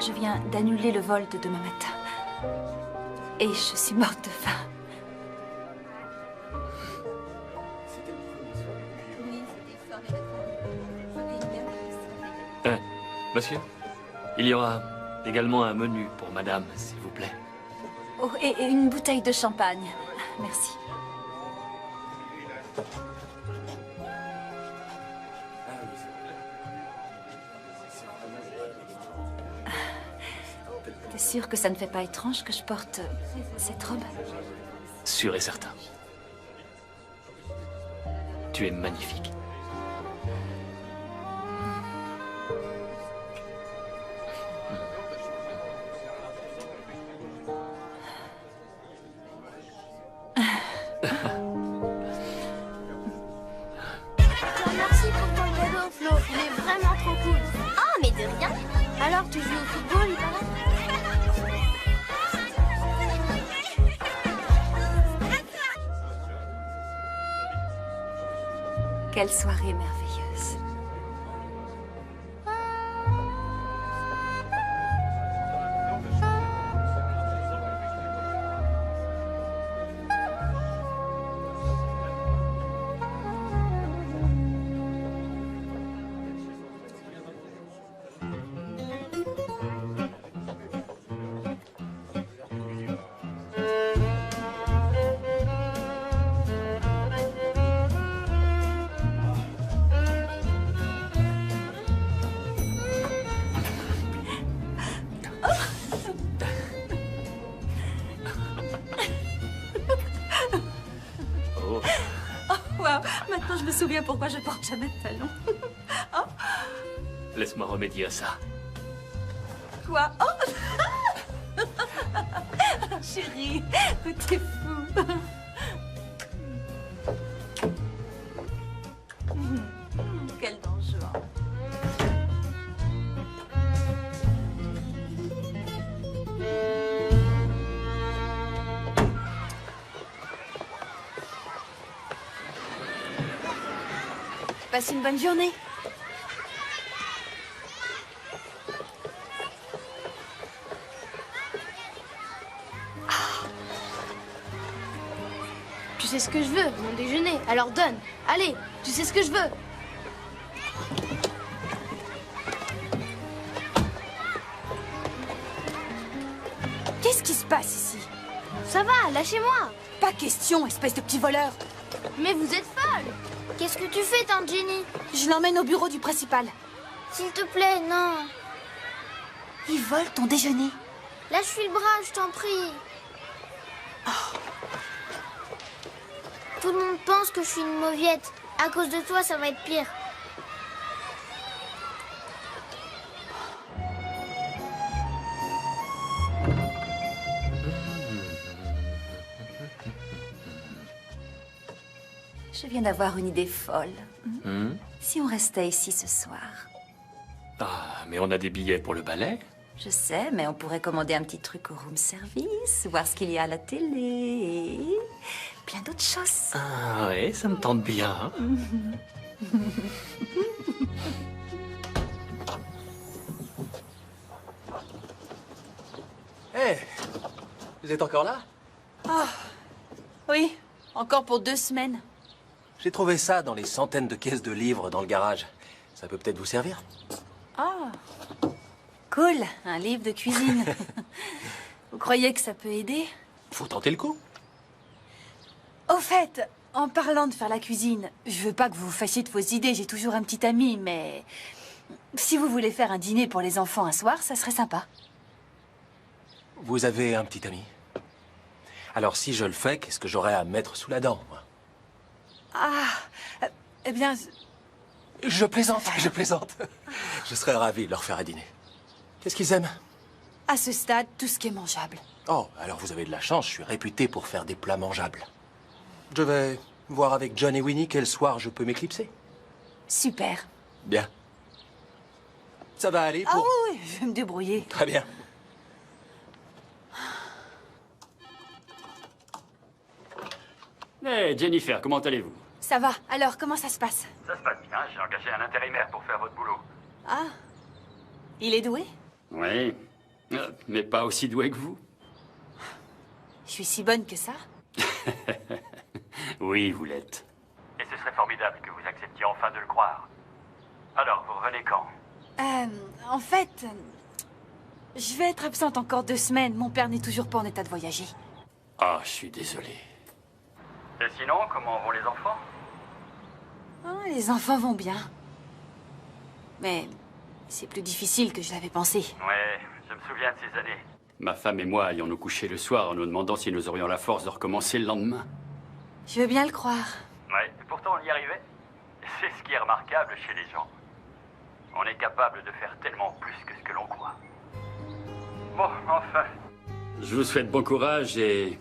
Je viens d'annuler le vol de demain matin. Et je suis morte de faim. Monsieur, il y aura également un menu pour madame, s'il vous plaît. Oh, et une bouteille de champagne. Merci. T'es sûr que ça ne fait pas étrange que je porte cette robe? Sûr et certain. Tu es magnifique. Merci pour ton cadeau, Flo. Il est vraiment trop cool. Oh, mais de rien. Alors, tu joues au football, il paraît? Quelle soirée merveilleuse. Maintenant, je me souviens pourquoi je porte jamais de talons. Oh. Laisse-moi remédier à ça. Quoi? Oh. Chérie, t'es fou. Passe une bonne journée. Tu sais ce que je veux, mon déjeuner. Alors donne. Allez, tu sais ce que je veux. Qu'est-ce qui se passe ici? Ça va, lâchez-moi. Pas question, espèce de petit voleur. Mais vous êtes folle. Qu'est-ce que tu fais, tante Jenny? Je l'emmène au bureau du principal. S'il te plaît, non. Il vole ton déjeuner. Lâche-lui le bras, je t'en prie. Tout le monde pense que je suis une mauviette. À cause de toi, ça va être pire. Je viens d'avoir une idée folle. Si on restait ici ce soir? Ah, mais on a des billets pour le ballet. Je sais, mais on pourrait commander un petit truc au room service, voir ce qu'il y a à la télé et plein d'autres choses. Ah ouais, ça me tente bien. Hé, vous êtes encore là? Ah, oui, encore pour 2 semaines. J'ai trouvé ça dans les centaines de caisses de livres dans le garage. Ça peut peut-être vous servir? Ah, cool, un livre de cuisine. Vous croyez que ça peut aider? Faut tenter le coup. Au fait, en parlant de faire la cuisine, je veux pas que vous vous fassiez de fausses idées, j'ai toujours un petit ami, mais si vous voulez faire un dîner pour les enfants un soir, ça serait sympa. Vous avez un petit ami. Alors si je le fais, qu'est-ce que j'aurais à mettre sous la dent, moi? Ah, eh bien... Je plaisante, je plaisante. Je serais ravi de leur faire un dîner. Qu'est-ce qu'ils aiment? À ce stade, tout ce qui est mangeable. Oh, alors vous avez de la chance, je suis réputé pour faire des plats mangeables. Je vais voir avec John et Winnie quel soir je peux m'éclipser. Super. Bien. Ça va aller pour... Ah oui, je vais me débrouiller. Très bien. Hey, Jennifer, comment allez-vous? Ça va. Alors, comment ça se passe? Ça se passe bien, j'ai engagé un intérimaire pour faire votre boulot. Ah, il est doué? Oui, mais pas aussi doué que vous. Je suis si bonne que ça? Oui, vous l'êtes. Et ce serait formidable que vous acceptiez enfin de le croire. Alors, vous revenez quand? En fait, je vais être absente encore 2 semaines. Mon père n'est toujours pas en état de voyager. Ah, je suis désolé. Et sinon, comment vont les enfants? Ah, les enfants vont bien. Mais c'est plus difficile que je l'avais pensé. Ouais, je me souviens de ces années. Ma femme et moi allions nous coucher le soir en nous demandant si nous aurions la force de recommencer le lendemain. Je veux bien le croire. Ouais, et pourtant on y arrivait. C'est ce qui est remarquable chez les gens. On est capable de faire tellement plus que ce que l'on croit. Bon, enfin. Je vous souhaite bon courage et...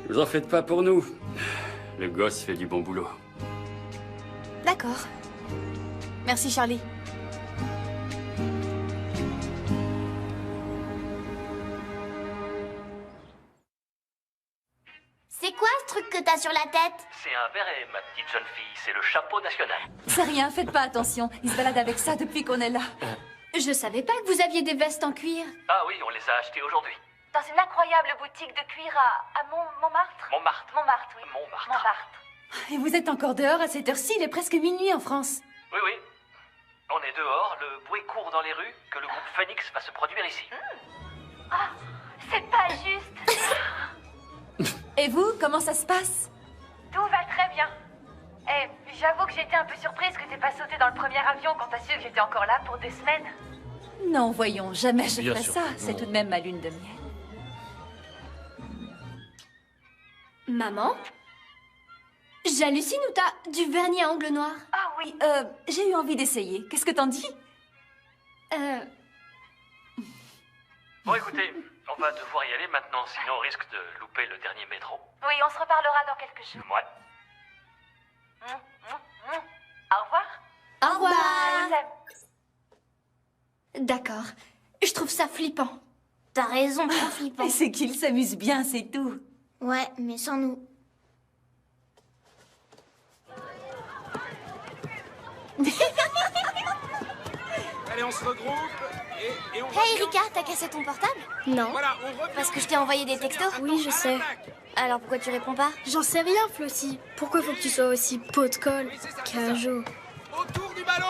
vous en faites pas pour nous. Le gosse fait du bon boulot. D'accord. Merci, Charlie. C'est quoi ce truc que t'as sur la tête? C'est un béret, ma petite jeune fille. C'est le chapeau national. C'est rien, faites pas attention. Il se balade avec ça depuis qu'on est là. Je savais pas que vous aviez des vestes en cuir. Ah oui, on les a achetées aujourd'hui. Dans une incroyable boutique de cuir à Montmartre. Montmartre. Montmartre, oui. Montmartre. Montmartre. Et vous êtes encore dehors à cette heure-ci? Il est presque minuit en France. Oui, oui. On est dehors, le bruit court dans les rues, que le groupe Phoenix va se produire ici. Ah, c'est pas juste. Et vous, comment ça se passe? Tout va très bien. Et j'avoue que j'étais un peu surprise que t'aies pas sauté dans le premier avion quand t'as su que j'étais encore là pour 2 semaines. Non, voyons, jamais je ferais ça. C'est tout de même ma lune de miel. Maman? J'hallucine ou t'as du vernis à ongles noirs? Ah oui, j'ai eu envie d'essayer. Qu'est-ce que t'en dis? Bon, écoutez, on va devoir y aller maintenant, sinon on risque de louper le dernier métro. Oui, on se reparlera dans quelques jours. Ouais. Au revoir. Au revoir. Je vous aime. D'accord. Je trouve ça flippant. T'as raison, trop flippant. C'est qu'il s'amuse bien, c'est tout. Ouais, mais sans nous. Allez, on se regroupe et on... Hey Erika, t'as cassé ton portable? Non. Voilà, on revient. Parce que je t'ai envoyé des textos? Oui, je sais. Alors pourquoi tu réponds pas? J'en sais rien, Flossie. Pourquoi faut que tu sois aussi pot de colle? Cajo. Autour du ballon.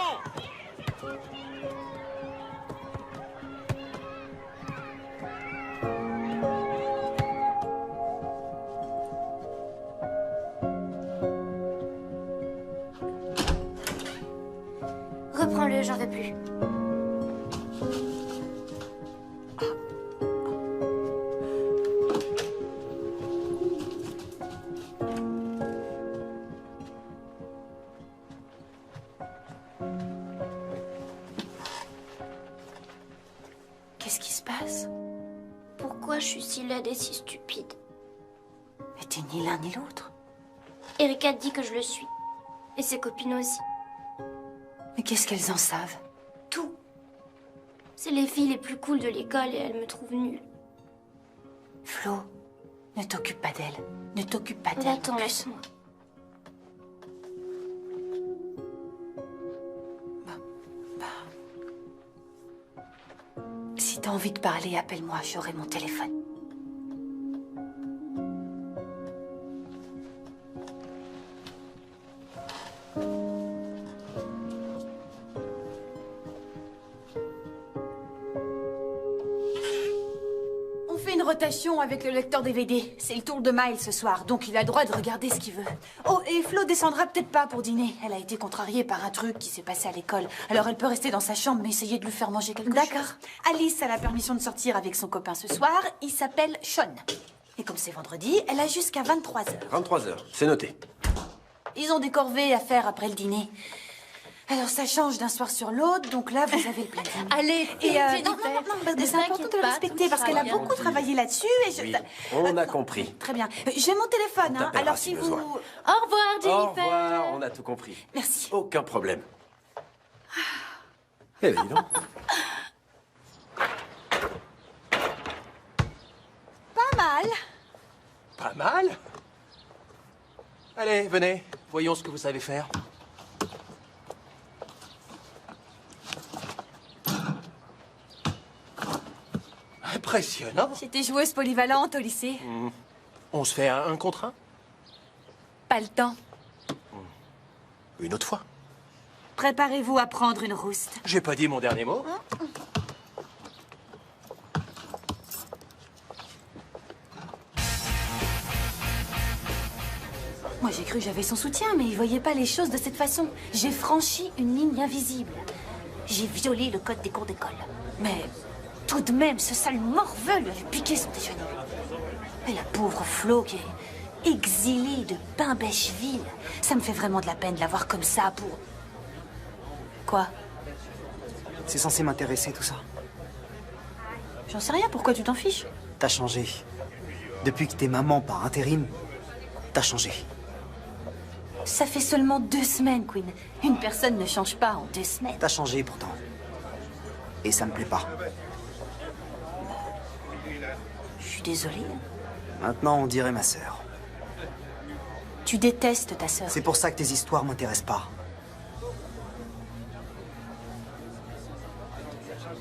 Reprends-le, j'en veux plus. Qu'est-ce qui se passe? Pourquoi je suis si laide et si stupide? Mais t'es ni l'un ni l'autre. Erika dit que je le suis. Et ses copines aussi. Mais qu'est-ce qu'elles en savent? Tout. C'est les filles les plus cool de l'école et elles me trouvent nulle. Flo, ne t'occupe pas d'elle. Ne t'occupe pas d'elle. Attends, laisse-moi. Si t'as envie de parler, appelle-moi, j'aurai mon téléphone. On fait une rotation avec le lecteur DVD. C'est le tour de Miles ce soir, donc il a le droit de regarder ce qu'il veut. Oh, et Flo descendra peut-être pas pour dîner. Elle a été contrariée par un truc qui s'est passé à l'école. Alors elle peut rester dans sa chambre, mais essayer de lui faire manger quelque chose. D'accord. Alice a la permission de sortir avec son copain ce soir. Il s'appelle Sean. Et comme c'est vendredi, elle a jusqu'à 23h. 23h, c'est noté. Ils ont des corvées à faire après le dîner. Alors ça change d'un soir sur l'autre, donc là vous avez le planning. Allez, Et Jennifer, non, parce que ne c'est important t'inquiète de le pas, respecter tout parce ira qu'elle a bien. beaucoup travaillé là-dessus et je... Oui, on a compris. Très bien. J'ai mon téléphone, On hein. t'appellera Alors si si vous... besoin. Au revoir, Jennifer. Au revoir, on a tout compris. Merci. Aucun problème. Eh, dis donc. Pas mal. Pas mal. Allez, venez, voyons ce que vous savez faire. Impressionnant. J'étais joueuse polyvalente au lycée. On se fait un contre un? Pas le temps. Une autre fois. Préparez-vous à prendre une rouste. J'ai pas dit mon dernier mot. Moi, j'ai cru que j'avais son soutien, mais il voyait pas les choses de cette façon. J'ai franchi une ligne invisible. J'ai violé le code des cours d'école. Mais tout de même, ce sale morveux lui avait piqué son déjeuner. Et la pauvre Flo qui est exilée de Bimbècheville. Ça me fait vraiment de la peine de la voir comme ça pour... Quoi? C'est censé m'intéresser tout ça. J'en sais rien, pourquoi tu t'en fiches? T'as changé. Depuis que t'es maman par intérim, t'as changé. Ça fait seulement 2 semaines, Queen. Une personne ne change pas en 2 semaines. T'as changé pourtant. Et ça me plaît pas. Je suis désolée. Maintenant, on dirait ma sœur. Tu détestes ta sœur. C'est pour ça que tes histoires m'intéressent pas.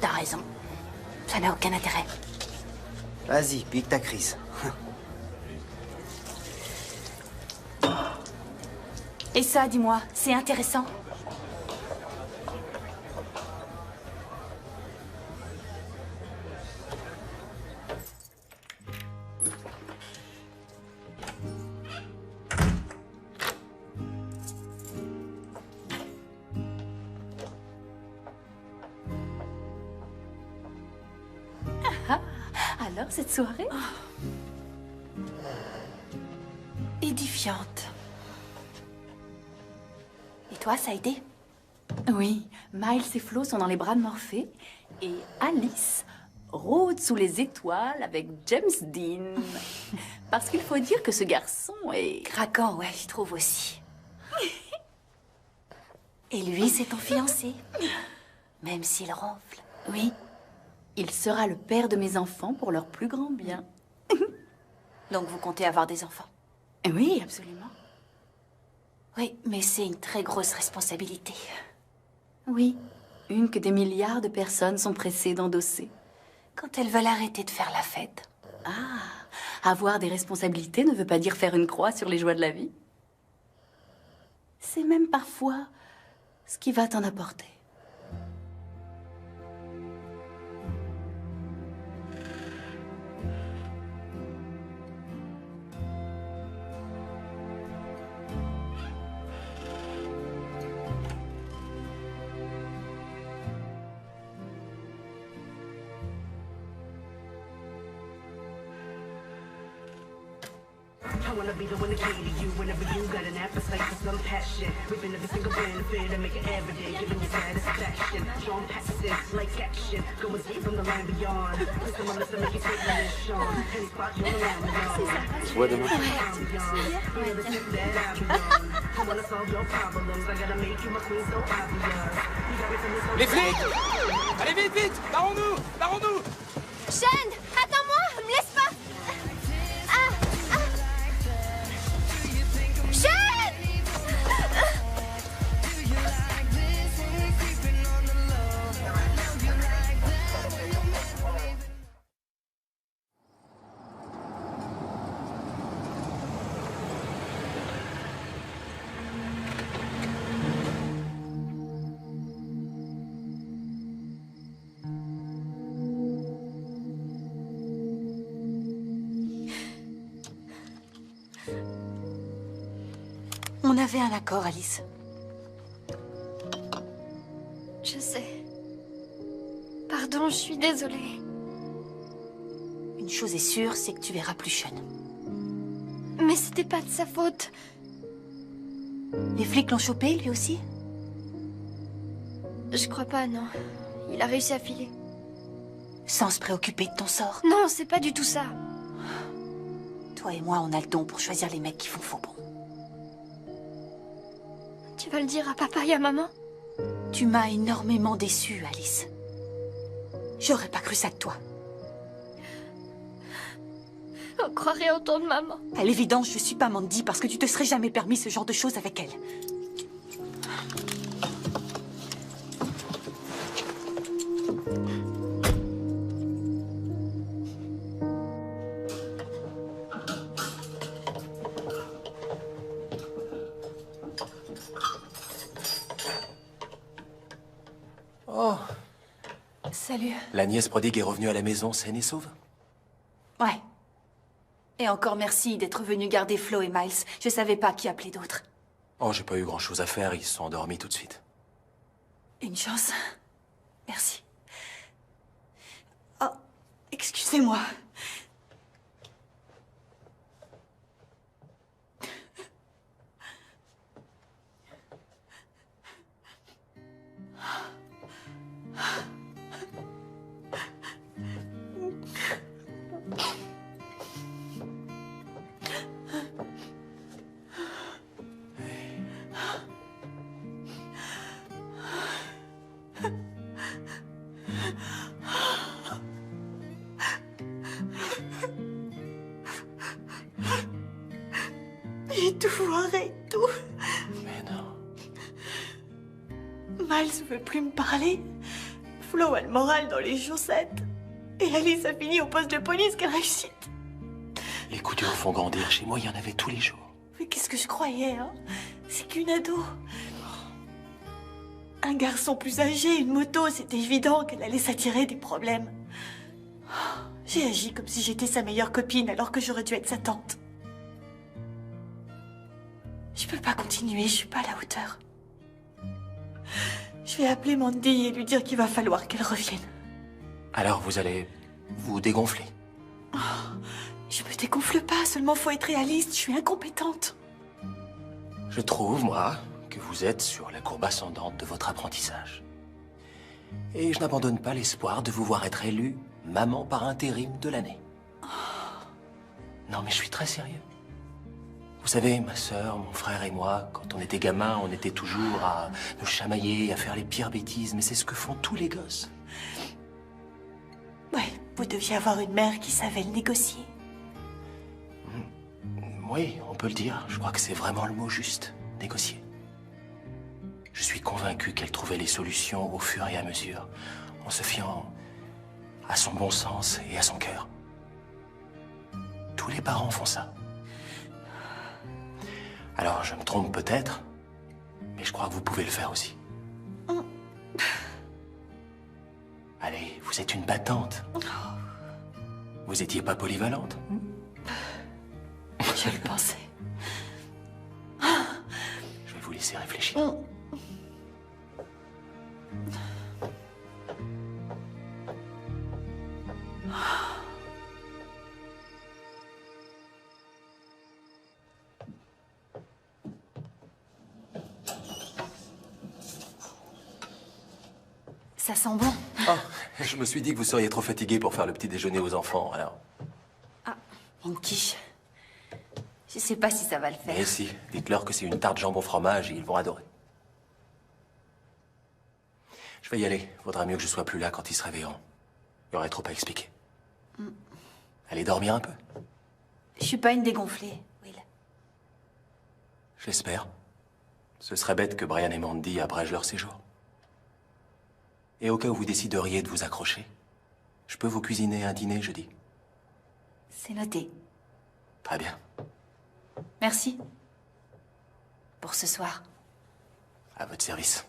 T'as raison. Ça n'a aucun intérêt. Vas-y, pique ta crise. Et ça, dis-moi, c'est intéressant? Alors, cette soirée? Édifiante. Et toi, ça a été? Oui, Miles et Flo sont dans les bras de Morphée et Alice rôde sous les étoiles avec James Dean. Parce qu'il faut dire que ce garçon est... Craquant, ouais, je trouve aussi. Et lui, c'est ton fiancé. Même s'il ronfle. Oui, il sera le père de mes enfants pour leur plus grand bien. Donc vous comptez avoir des enfants? Oui, absolument. Oui, mais c'est une très grosse responsabilité. Oui, une que des milliards de personnes sont pressées d'endosser. Quand elles veulent arrêter de faire la fête. Ah, avoir des responsabilités ne veut pas dire faire une croix sur les joies de la vie. C'est même parfois ce qui va t'en apporter. I wanna be the one to cater to you whenever you got an appetite for some passion. Ripping every single benefit and make it evident, giving you satisfaction. Strong passive, like action, going deep from the land beyond. Twist on my lips to make you take my Sean. Any spot you wanna land beyond. On se voit demain. I wanna solve your problems, I gotta make you my queen so obvious. Les flics! Allez vite, vite! Barrons-nous! Barrons-nous! Sean, attends-moi, me laisse pas. On avait un accord, Alice. Je sais. Pardon, je suis désolée. Une chose est sûre, c'est que tu verras plus Sean. Mais c'était pas de sa faute. Les flics l'ont chopé, lui aussi? Je crois pas, non. Il a réussi à filer. Sans se préoccuper de ton sort. Non, c'est pas du tout ça. Toi et moi, on a le don pour choisir les mecs qui font faux bon. Tu vas le dire à papa et à maman? Tu m'as énormément déçue, Alice. J'aurais pas cru ça de toi. On croirait entendre maman. À l'évidence, je suis pas Mandy parce que tu te serais jamais permis ce genre de choses avec elle. Oh. Salut. La nièce prodigue est revenue à la maison saine et sauve? Ouais. Et encore merci d'être venu garder Flo et Miles. Je savais pas qui appeler d'autre. Oh, j'ai pas eu grand-chose à faire, ils se sont endormis tout de suite. Une chance. Merci. Oh, excusez-moi. J'ai tout foiré, tout. Mais non. Miles veut plus me parler. Flo a le moral dans les chaussettes. Et Alice a fini au poste de police, quelle réussite. Les coups durs font grandir. Chez moi, il y en avait tous les jours. Mais qu'est-ce que je croyais, hein? C'est qu'une ado. Un garçon plus âgé, une moto, c'était évident qu'elle allait s'attirer des problèmes. J'ai agi comme si j'étais sa meilleure copine alors que j'aurais dû être sa tante. Je peux pas continuer, je suis pas à la hauteur. Je vais appeler Mandy et lui dire qu'il va falloir qu'elle revienne. Alors vous allez vous dégonfler? Oh, je me dégonfle pas, seulement faut être réaliste, je suis incompétente. Je trouve, moi, que vous êtes sur la courbe ascendante de votre apprentissage. Et je n'abandonne pas l'espoir de vous voir être élue maman par intérim de l'année. Non, mais je suis très sérieux. Vous savez, ma sœur, mon frère et moi, quand on était gamins, on était toujours à nous chamailler, à faire les pires bêtises, mais c'est ce que font tous les gosses. Ouais, vous deviez avoir une mère qui savait le négocier. Oui, on peut le dire. Je crois que c'est vraiment le mot juste. Négocier. Je suis convaincu qu'elle trouvait les solutions au fur et à mesure, en se fiant à son bon sens et à son cœur. Tous les parents font ça. Alors, je me trompe peut-être, mais je crois que vous pouvez le faire aussi. Allez, vous êtes une battante. Vous étiez pas polyvalente. Je le pensais. Je vais vous laisser réfléchir. Ça sent bon. Oh, je me suis dit que vous seriez trop fatigué pour faire le petit déjeuner aux enfants, alors. Ah, une quiche. Je sais pas si ça va le faire. Eh si, dites-leur que c'est une tarte jambon fromage et ils vont adorer. Je vais y aller. Vaudra mieux que je sois plus là quand ils se réveilleront. Il y aurait trop à expliquer. Allez dormir un peu. Je suis pas une dégonflée, Will. Je l'espère. Ce serait bête que Brian et Mandy abrègent leur séjour. Et au cas où vous décideriez de vous accrocher, je peux vous cuisiner un dîner jeudi. C'est noté. Très bien. Merci. Pour ce soir. À votre service.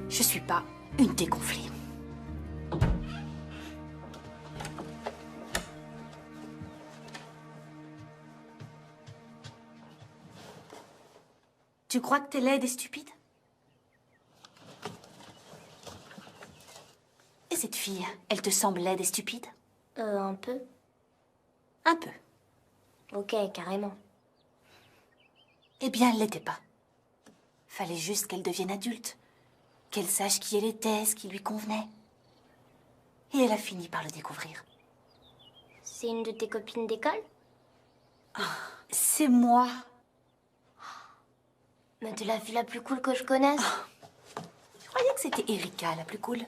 Je suis pas une dégonflée. Tu crois que t'es laide et stupide? Et cette fille, elle te semble laide et stupide? Un peu. Un peu. Ok, carrément. Eh bien, elle l'était pas. Fallait juste qu'elle devienne adulte. Qu'elle sache qui elle était, ce qui lui convenait. Et elle a fini par le découvrir. C'est une de tes copines d'école? C'est moi. Mais t'es la fille la plus cool que je connaisse. Je croyais que c'était Erika, la plus cool.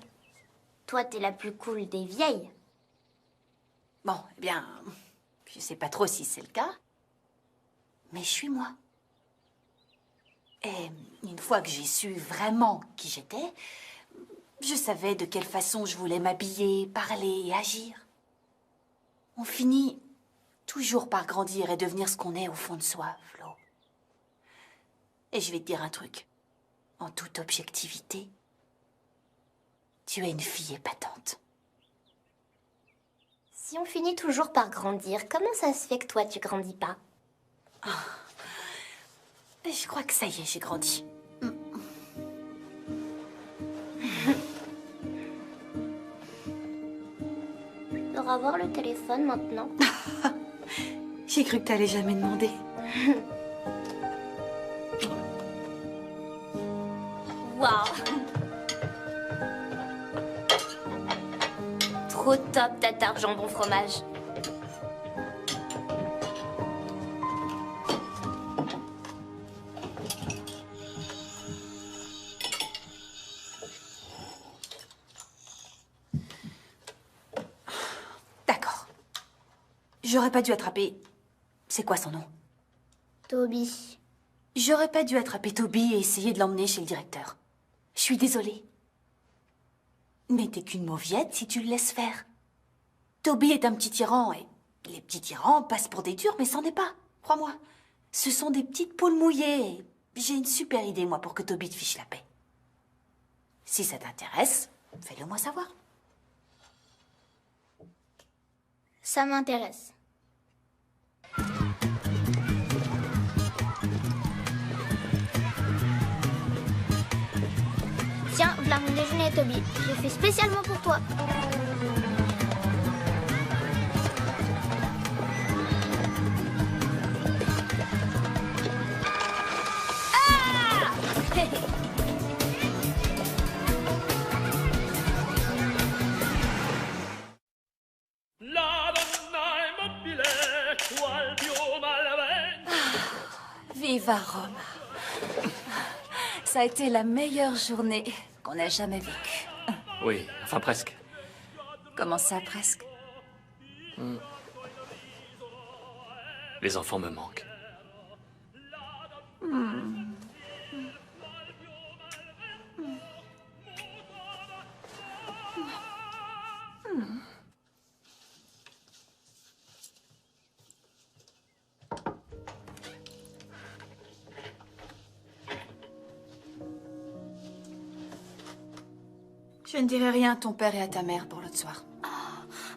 Toi, t'es la plus cool des vieilles. Bon, eh bien, je sais pas trop si c'est le cas. Mais je suis moi. Et une fois que j'ai su vraiment qui j'étais, je savais de quelle façon je voulais m'habiller, parler et agir. On finit toujours par grandir et devenir ce qu'on est au fond de soi, Flo. Et je vais te dire un truc. En toute objectivité, tu es une fille épatante. Si on finit toujours par grandir, comment ça se fait que toi, tu grandis pas? Je crois que ça y est, j'ai grandi. Pour avoir le téléphone maintenant. J'ai cru que t'allais jamais demander. Waouh! Trop Au top ta tarte jambon fromage. D'accord. J'aurais pas dû attraper... C'est quoi son nom? Toby. J'aurais pas dû attraper Toby et essayer de l'emmener chez le directeur. Je suis désolée. Mais t'es qu'une mauviette si tu le laisses faire. Toby est un petit tyran et les petits tyrans passent pour des durs, mais c'en est pas. Crois-moi. Ce sont des petites poules mouillées. J'ai une super idée, moi, pour que Toby te fiche la paix. Si ça t'intéresse, fais-le moi savoir. Ça m'intéresse. Tiens, voilà mon déjeuner, Toby. J'ai fait spécialement pour toi. Ah! Viva Roma. Ça a été la meilleure journée qu'on ait jamais vécue. Oui, enfin presque. Comment ça, presque? Les enfants me manquent. Je ne dirai rien à ton père et à ta mère pour l'autre soir.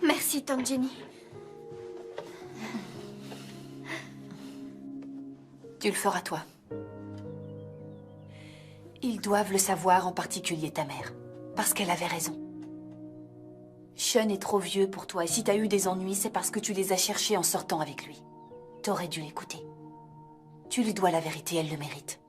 Merci, tante Jenny. Tu le feras toi. Ils doivent le savoir, en particulier ta mère. Parce qu'elle avait raison. Sean est trop vieux pour toi et si t'as eu des ennuis, c'est parce que tu les as cherchés en sortant avec lui. T'aurais dû l'écouter. Tu lui dois la vérité, elle le mérite.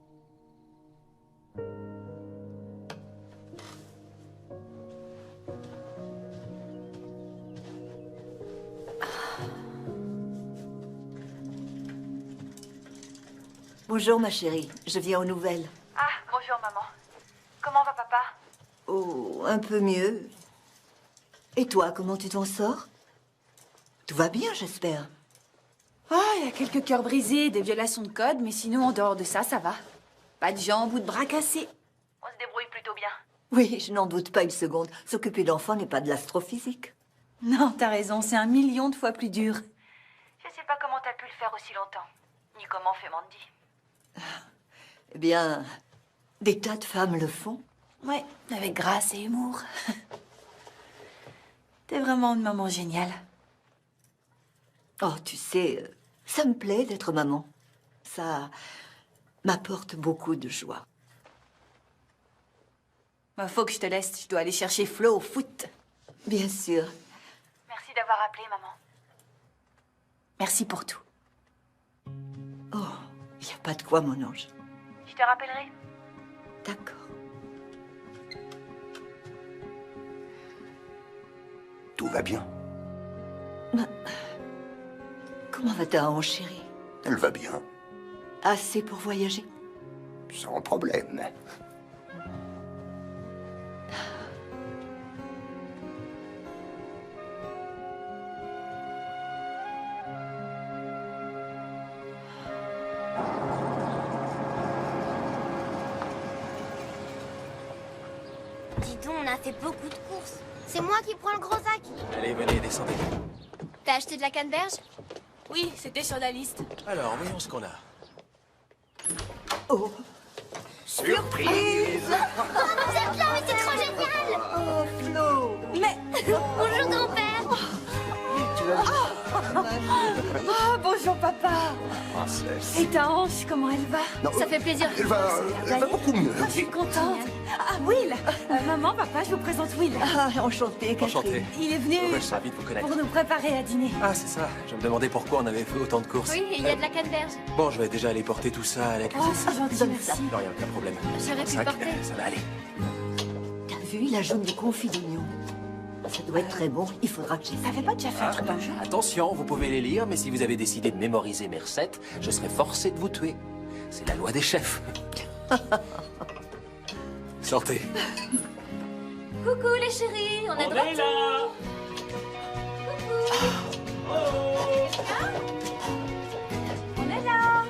Bonjour, ma chérie. Je viens aux nouvelles. Ah, bonjour, maman. Comment va papa? Oh, un peu mieux. Et toi, comment tu t'en sors? Tout va bien, j'espère. Ah, il y a quelques cœurs brisés, des violations de code, mais sinon, en dehors de ça, ça va. Pas de jambes ou de bras cassés. On se débrouille plutôt bien. Oui, je n'en doute pas une seconde. S'occuper d'enfants n'est pas de l'astrophysique. Non, t'as raison, c'est 1 million de fois plus dur. Je sais pas comment t'as pu le faire aussi longtemps, ni comment fait Mandy. Eh bien, des tas de femmes le font. Ouais, avec grâce et humour. T'es vraiment une maman géniale. Oh, tu sais, ça me plaît d'être maman. Ça m'apporte beaucoup de joie. Bah, faut que je te laisse, je dois aller chercher Flo au foot. Bien sûr. Merci d'avoir appelé, maman. Merci pour tout. Oh, il n'y a pas de quoi, mon ange. Je te rappellerai. D'accord. Tout va bien. Comment va ta hanche, chérie? Elle va bien. Assez pour voyager? Sans problème. Dis donc, on a fait beaucoup de courses. C'est moi qui prends le gros sac. Allez, venez, descendez. T'as acheté de la canneberge? Oui, c'était sur la liste. Alors, voyons ce qu'on a. Oh, Surprise! Oh, vous êtes là, mais c'est trop génial! oh, Flo! Mais... Bonjour, grand-père! Oh, bonjour papa. Princesse. Et ta hanche, comment elle va? Non, Ça fait plaisir. Elle va beaucoup mieux. Je suis contente. Ah, Will. Maman, papa, je vous présente Will. Ah, enchantée, Catherine. Enchanté. Il est venu Je suis ravi de vous connaître. pour nous préparer à dîner. Ah, c'est ça. Je me demandais pourquoi on avait fait autant de courses. Oui, il y a de la canneberge. Bon, je vais déjà aller porter tout ça à la Oh, cuisine. c'est gentil, Donne merci. ça. Non, rien, aucun problème. J'aurais pu Sac, porter. ça va aller. T'as vu, il ajoute du confit d'oignon. Ça doit être très bon. Il faudra que j'essaie. T'avais pas déjà fait un truc dans le jeu? Attention, vous pouvez les lire, mais si vous avez décidé de mémoriser mes recettes, je serai forcé de vous tuer. C'est la loi des chefs. Sortez. Coucou les chéris, on est de retour. là. On est là.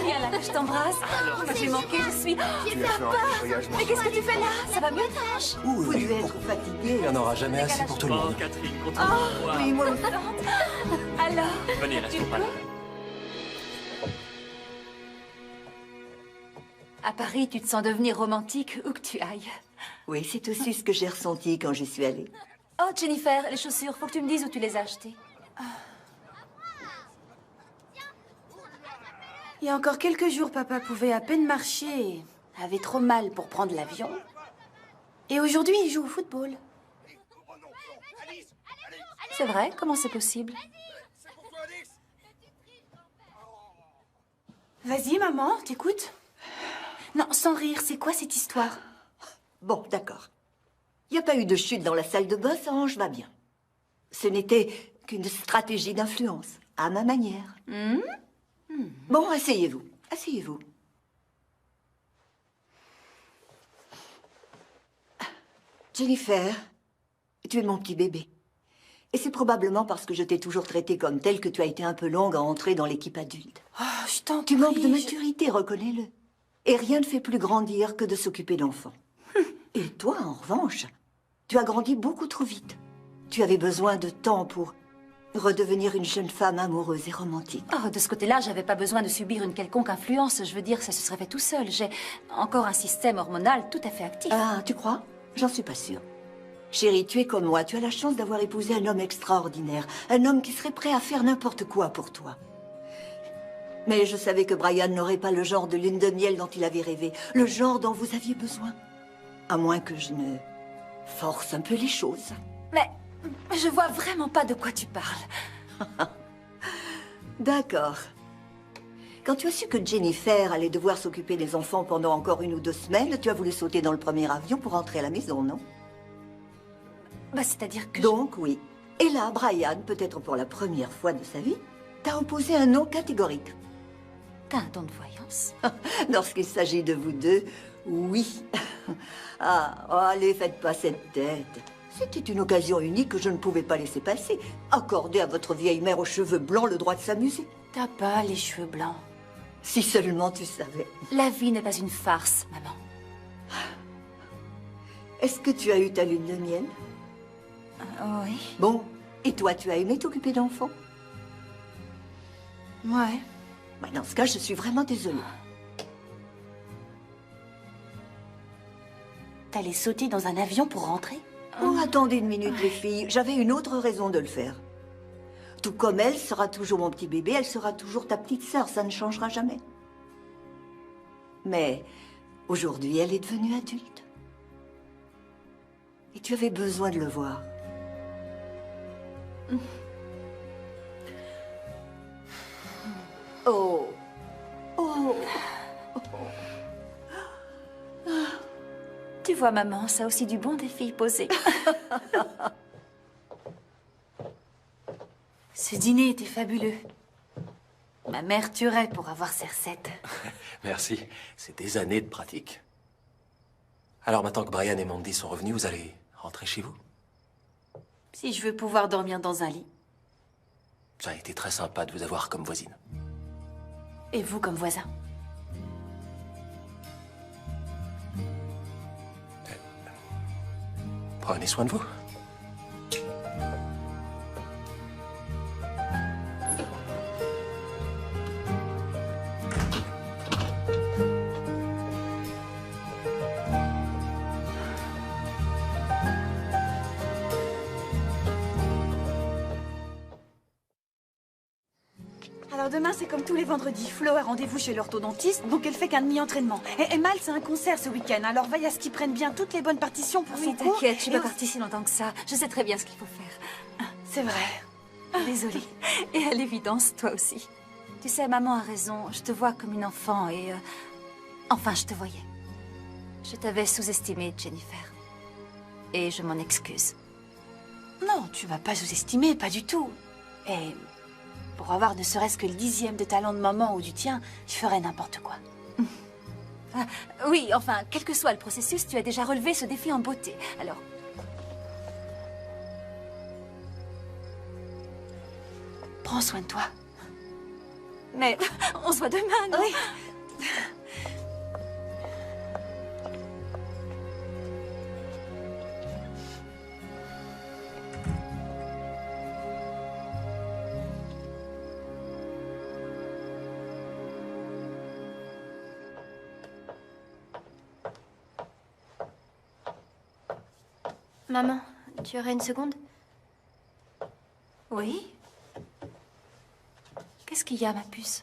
Viens là que je t'embrasse. J'ai manqué, je suis... Papa, mais qu'est-ce que tu fais là? Ça va mieux, Tanche? Vous devez être fatigué. Il n'y en aura jamais assez pour tout le monde. Catherine, continue. Oui, moi aussi. Alors, Venez, restons pas là. à Paris, tu te sens devenir romantique où que tu ailles. Oui, c'est aussi ce que j'ai ressenti quand j'y suis allée. Oh, Jennifer, les chaussures, faut que tu me dises où tu les as achetées. Il y a encore quelques jours, papa pouvait à peine marcher et avait trop mal pour prendre l'avion. Et aujourd'hui, il joue au football. C'est vrai? Comment c'est possible? Vas-y, maman, t'écoutes? Non, sans rire, c'est quoi cette histoire? Bon, d'accord. Il n'y a pas eu de chute dans la salle de bain, ça Ange va bien. Ce n'était qu'une stratégie d'influence, à ma manière. Bon, asseyez-vous. Asseyez-vous. Jennifer, tu es mon petit bébé. Et c'est probablement parce que je t'ai toujours traité comme telle que tu as été un peu longue à entrer dans l'équipe adulte. Oh, je t'en Tu prie, manques de maturité, reconnais-le. Et rien ne fait plus grandir que de s'occuper d'enfants. Et toi, en revanche, tu as grandi beaucoup trop vite. Tu avais besoin de temps pour redevenir une jeune femme amoureuse et romantique. Oh, de ce côté-là, j'avais pas besoin de subir une quelconque influence. Je veux dire, ça se serait fait tout seul. J'ai encore un système hormonal tout à fait actif. Ah, tu crois? J'en suis pas sûre. Chérie, tu es comme moi. Tu as la chance d'avoir épousé un homme extraordinaire. Un homme qui serait prêt à faire n'importe quoi pour toi. Mais je savais que Brian n'aurait pas le genre de lune de miel dont il avait rêvé. Le genre dont vous aviez besoin. À moins que je ne force un peu les choses. Mais je vois vraiment pas de quoi tu parles. D'accord. Quand tu as su que Jennifer allait devoir s'occuper des enfants pendant encore 1 ou 2 semaines, tu as voulu sauter dans le premier avion pour rentrer à la maison, non? Bah, c'est-à-dire que... Donc, oui. Et là, Brian, peut-être pour la première fois de sa vie, t'a opposé un non catégorique. T'as un don de voyance. Lorsqu'il s'agit de vous deux, oui. Ah, oh, allez, faites pas cette tête. C'était une occasion unique que je ne pouvais pas laisser passer. Accorder à votre vieille mère aux cheveux blancs le droit de s'amuser. T'as pas les cheveux blancs. Si seulement tu savais. La vie n'est pas une farce, maman. Est-ce que tu as eu ta lune de miel? Oui. Bon, et toi, tu as aimé t'occuper d'enfants? Ouais. Bah, dans ce cas, je suis vraiment désolée. T'allais sauter dans un avion pour rentrer? Oh, attendez une minute, les filles. J'avais une autre raison de le faire. Tout comme elle sera toujours mon petit bébé, elle sera toujours ta petite sœur. Ça ne changera jamais. Mais aujourd'hui, elle est devenue adulte. Et tu avais besoin de le voir. Oh. Oh. Tu vois, maman, ça a aussi du bon des filles posées. Ce dîner était fabuleux. Ma mère tuerait pour avoir ces recettes. Merci. C'est des années de pratique. Alors maintenant que Brian et Mandy sont revenus, vous allez rentrer chez vous? Si je veux pouvoir dormir dans un lit. Ça a été très sympa de vous avoir comme voisine. Et vous comme voisin. Prenez soin de vous. Alors demain, c'est comme tous les vendredis. Flo a rendez-vous chez l'orthodontiste, donc elle fait qu'un demi-entraînement. Et Mal, c'est un concert ce week-end, alors veille à ce qu'ils prennent bien toutes les bonnes partitions pour son cours. T'inquiète, je suis pas partie si longtemps que ça. Je sais très bien ce qu'il faut faire. C'est vrai. Désolée. Et à l'évidence, toi aussi. Tu sais, maman a raison. Je te vois comme une enfant et... Enfin, je te voyais. Je t'avais sous-estimée, Jennifer. Et je m'en excuse. Non, tu m'as pas sous-estimé, pas du tout. Et pour avoir ne serait-ce que le 10e de talent de maman ou du tien, je ferais n'importe quoi. Ah, oui, enfin, quel que soit le processus, tu as déjà relevé ce défi en beauté. Alors... Prends soin de toi. Mais on se voit demain, non? Oui. Maman, tu aurais une seconde? Oui? Qu'est-ce qu'il y a, ma puce?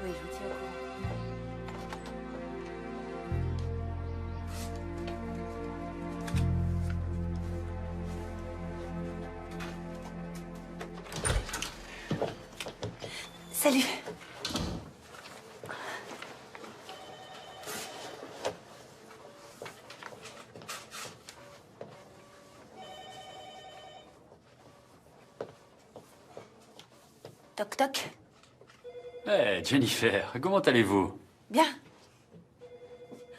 Oui, je vous tiens au courant. Salut. Toc toc. Eh, Jennifer, comment allez-vous? Bien.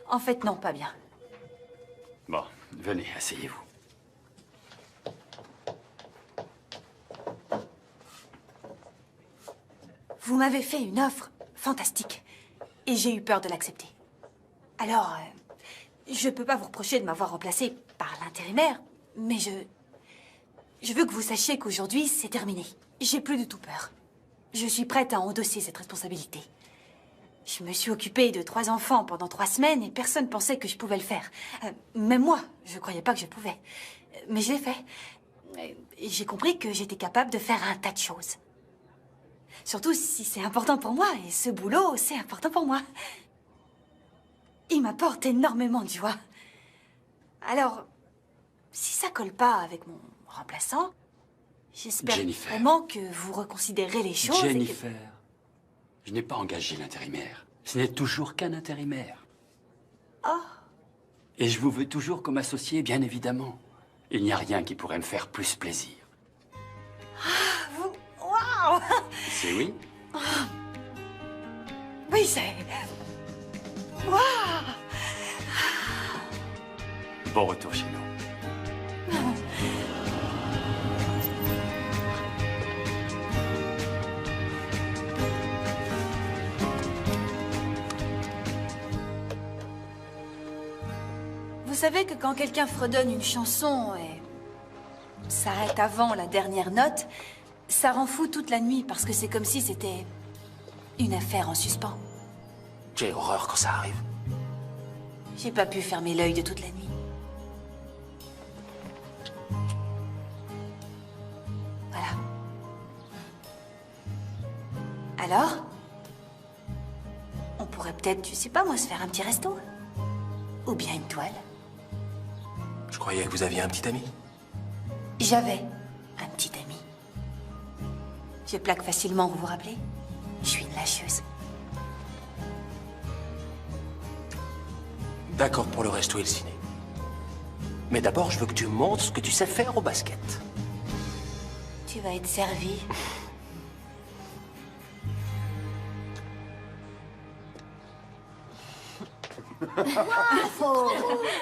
En fait, non, pas bien. Bon, venez, asseyez-vous. Vous m'avez fait une offre fantastique. Et j'ai eu peur de l'accepter. Alors, je peux pas vous reprocher de m'avoir remplacé par l'intérimaire, mais je veux que vous sachiez qu'aujourd'hui, c'est terminé. J'ai plus du tout peur. Je suis prête à endosser cette responsabilité. Je me suis occupée de 3 enfants pendant 3 semaines et personne pensait que je pouvais le faire. Même moi, je croyais pas que je pouvais. Mais je l'ai fait. Et j'ai compris que j'étais capable de faire un tas de choses. Surtout si c'est important pour moi, et ce boulot, c'est important pour moi. Il m'apporte énormément de joie. Alors, si ça colle pas avec mon remplaçant, j'espère vraiment que vous reconsidérez les choses. Jennifer, je n'ai pas engagé l'intérimaire. Ce n'est toujours qu'un intérimaire. Oh. Et je vous veux toujours comme associé, bien évidemment. Il n'y a rien qui pourrait me faire plus plaisir. Ah, vous... Waouh! C'est oui? Oh. Oui, c'est... Waouh! Bon retour chez nous. Vous savez que quand quelqu'un fredonne une chanson et s'arrête avant la dernière note, ça rend fou toute la nuit parce que c'est comme si c'était une affaire en suspens. J'ai horreur quand ça arrive. J'ai pas pu fermer l'œil de toute la nuit. Voilà. Alors? On pourrait peut-être, je sais pas moi, se faire un petit resto? Ou bien une toile? Je croyais que vous aviez un petit ami. J'avais un petit ami. Je plaque facilement, vous vous rappelez? Je suis une lâcheuse. D'accord pour le resto et le ciné. Mais d'abord, je veux que tu montres ce que tu sais faire au basket. Tu vas être servi.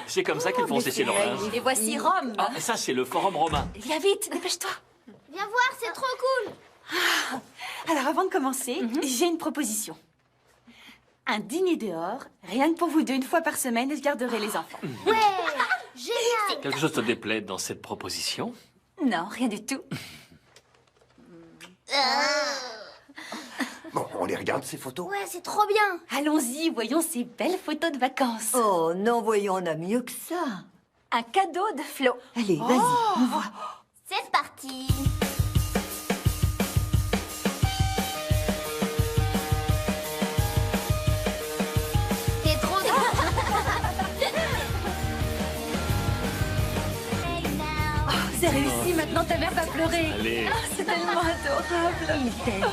C'est comme ça qu'ils font sécher leur linge. Et voici Rome. Ah, ça, c'est le forum romain. Viens vite, dépêche-toi. Viens voir, c'est trop cool. Alors, avant de commencer, j'ai une proposition. Un dîner dehors, rien que pour vous deux, une fois par semaine, et je garderai les enfants. Ouais, génial. Quelque chose te déplaît dans cette proposition? Non, rien du tout. Bon, on les regarde, ces photos? Ouais, c'est trop bien. Allons-y, voyons ces belles photos de vacances. Oh non, voyons, on a mieux que ça. Un cadeau de Flo. Allez, vas-y, on voit. C'est parti. T'es trop drôle. C'est réussi, maintenant ta mère va pleurer. Allez. C'est tellement adorable. Il t'aime.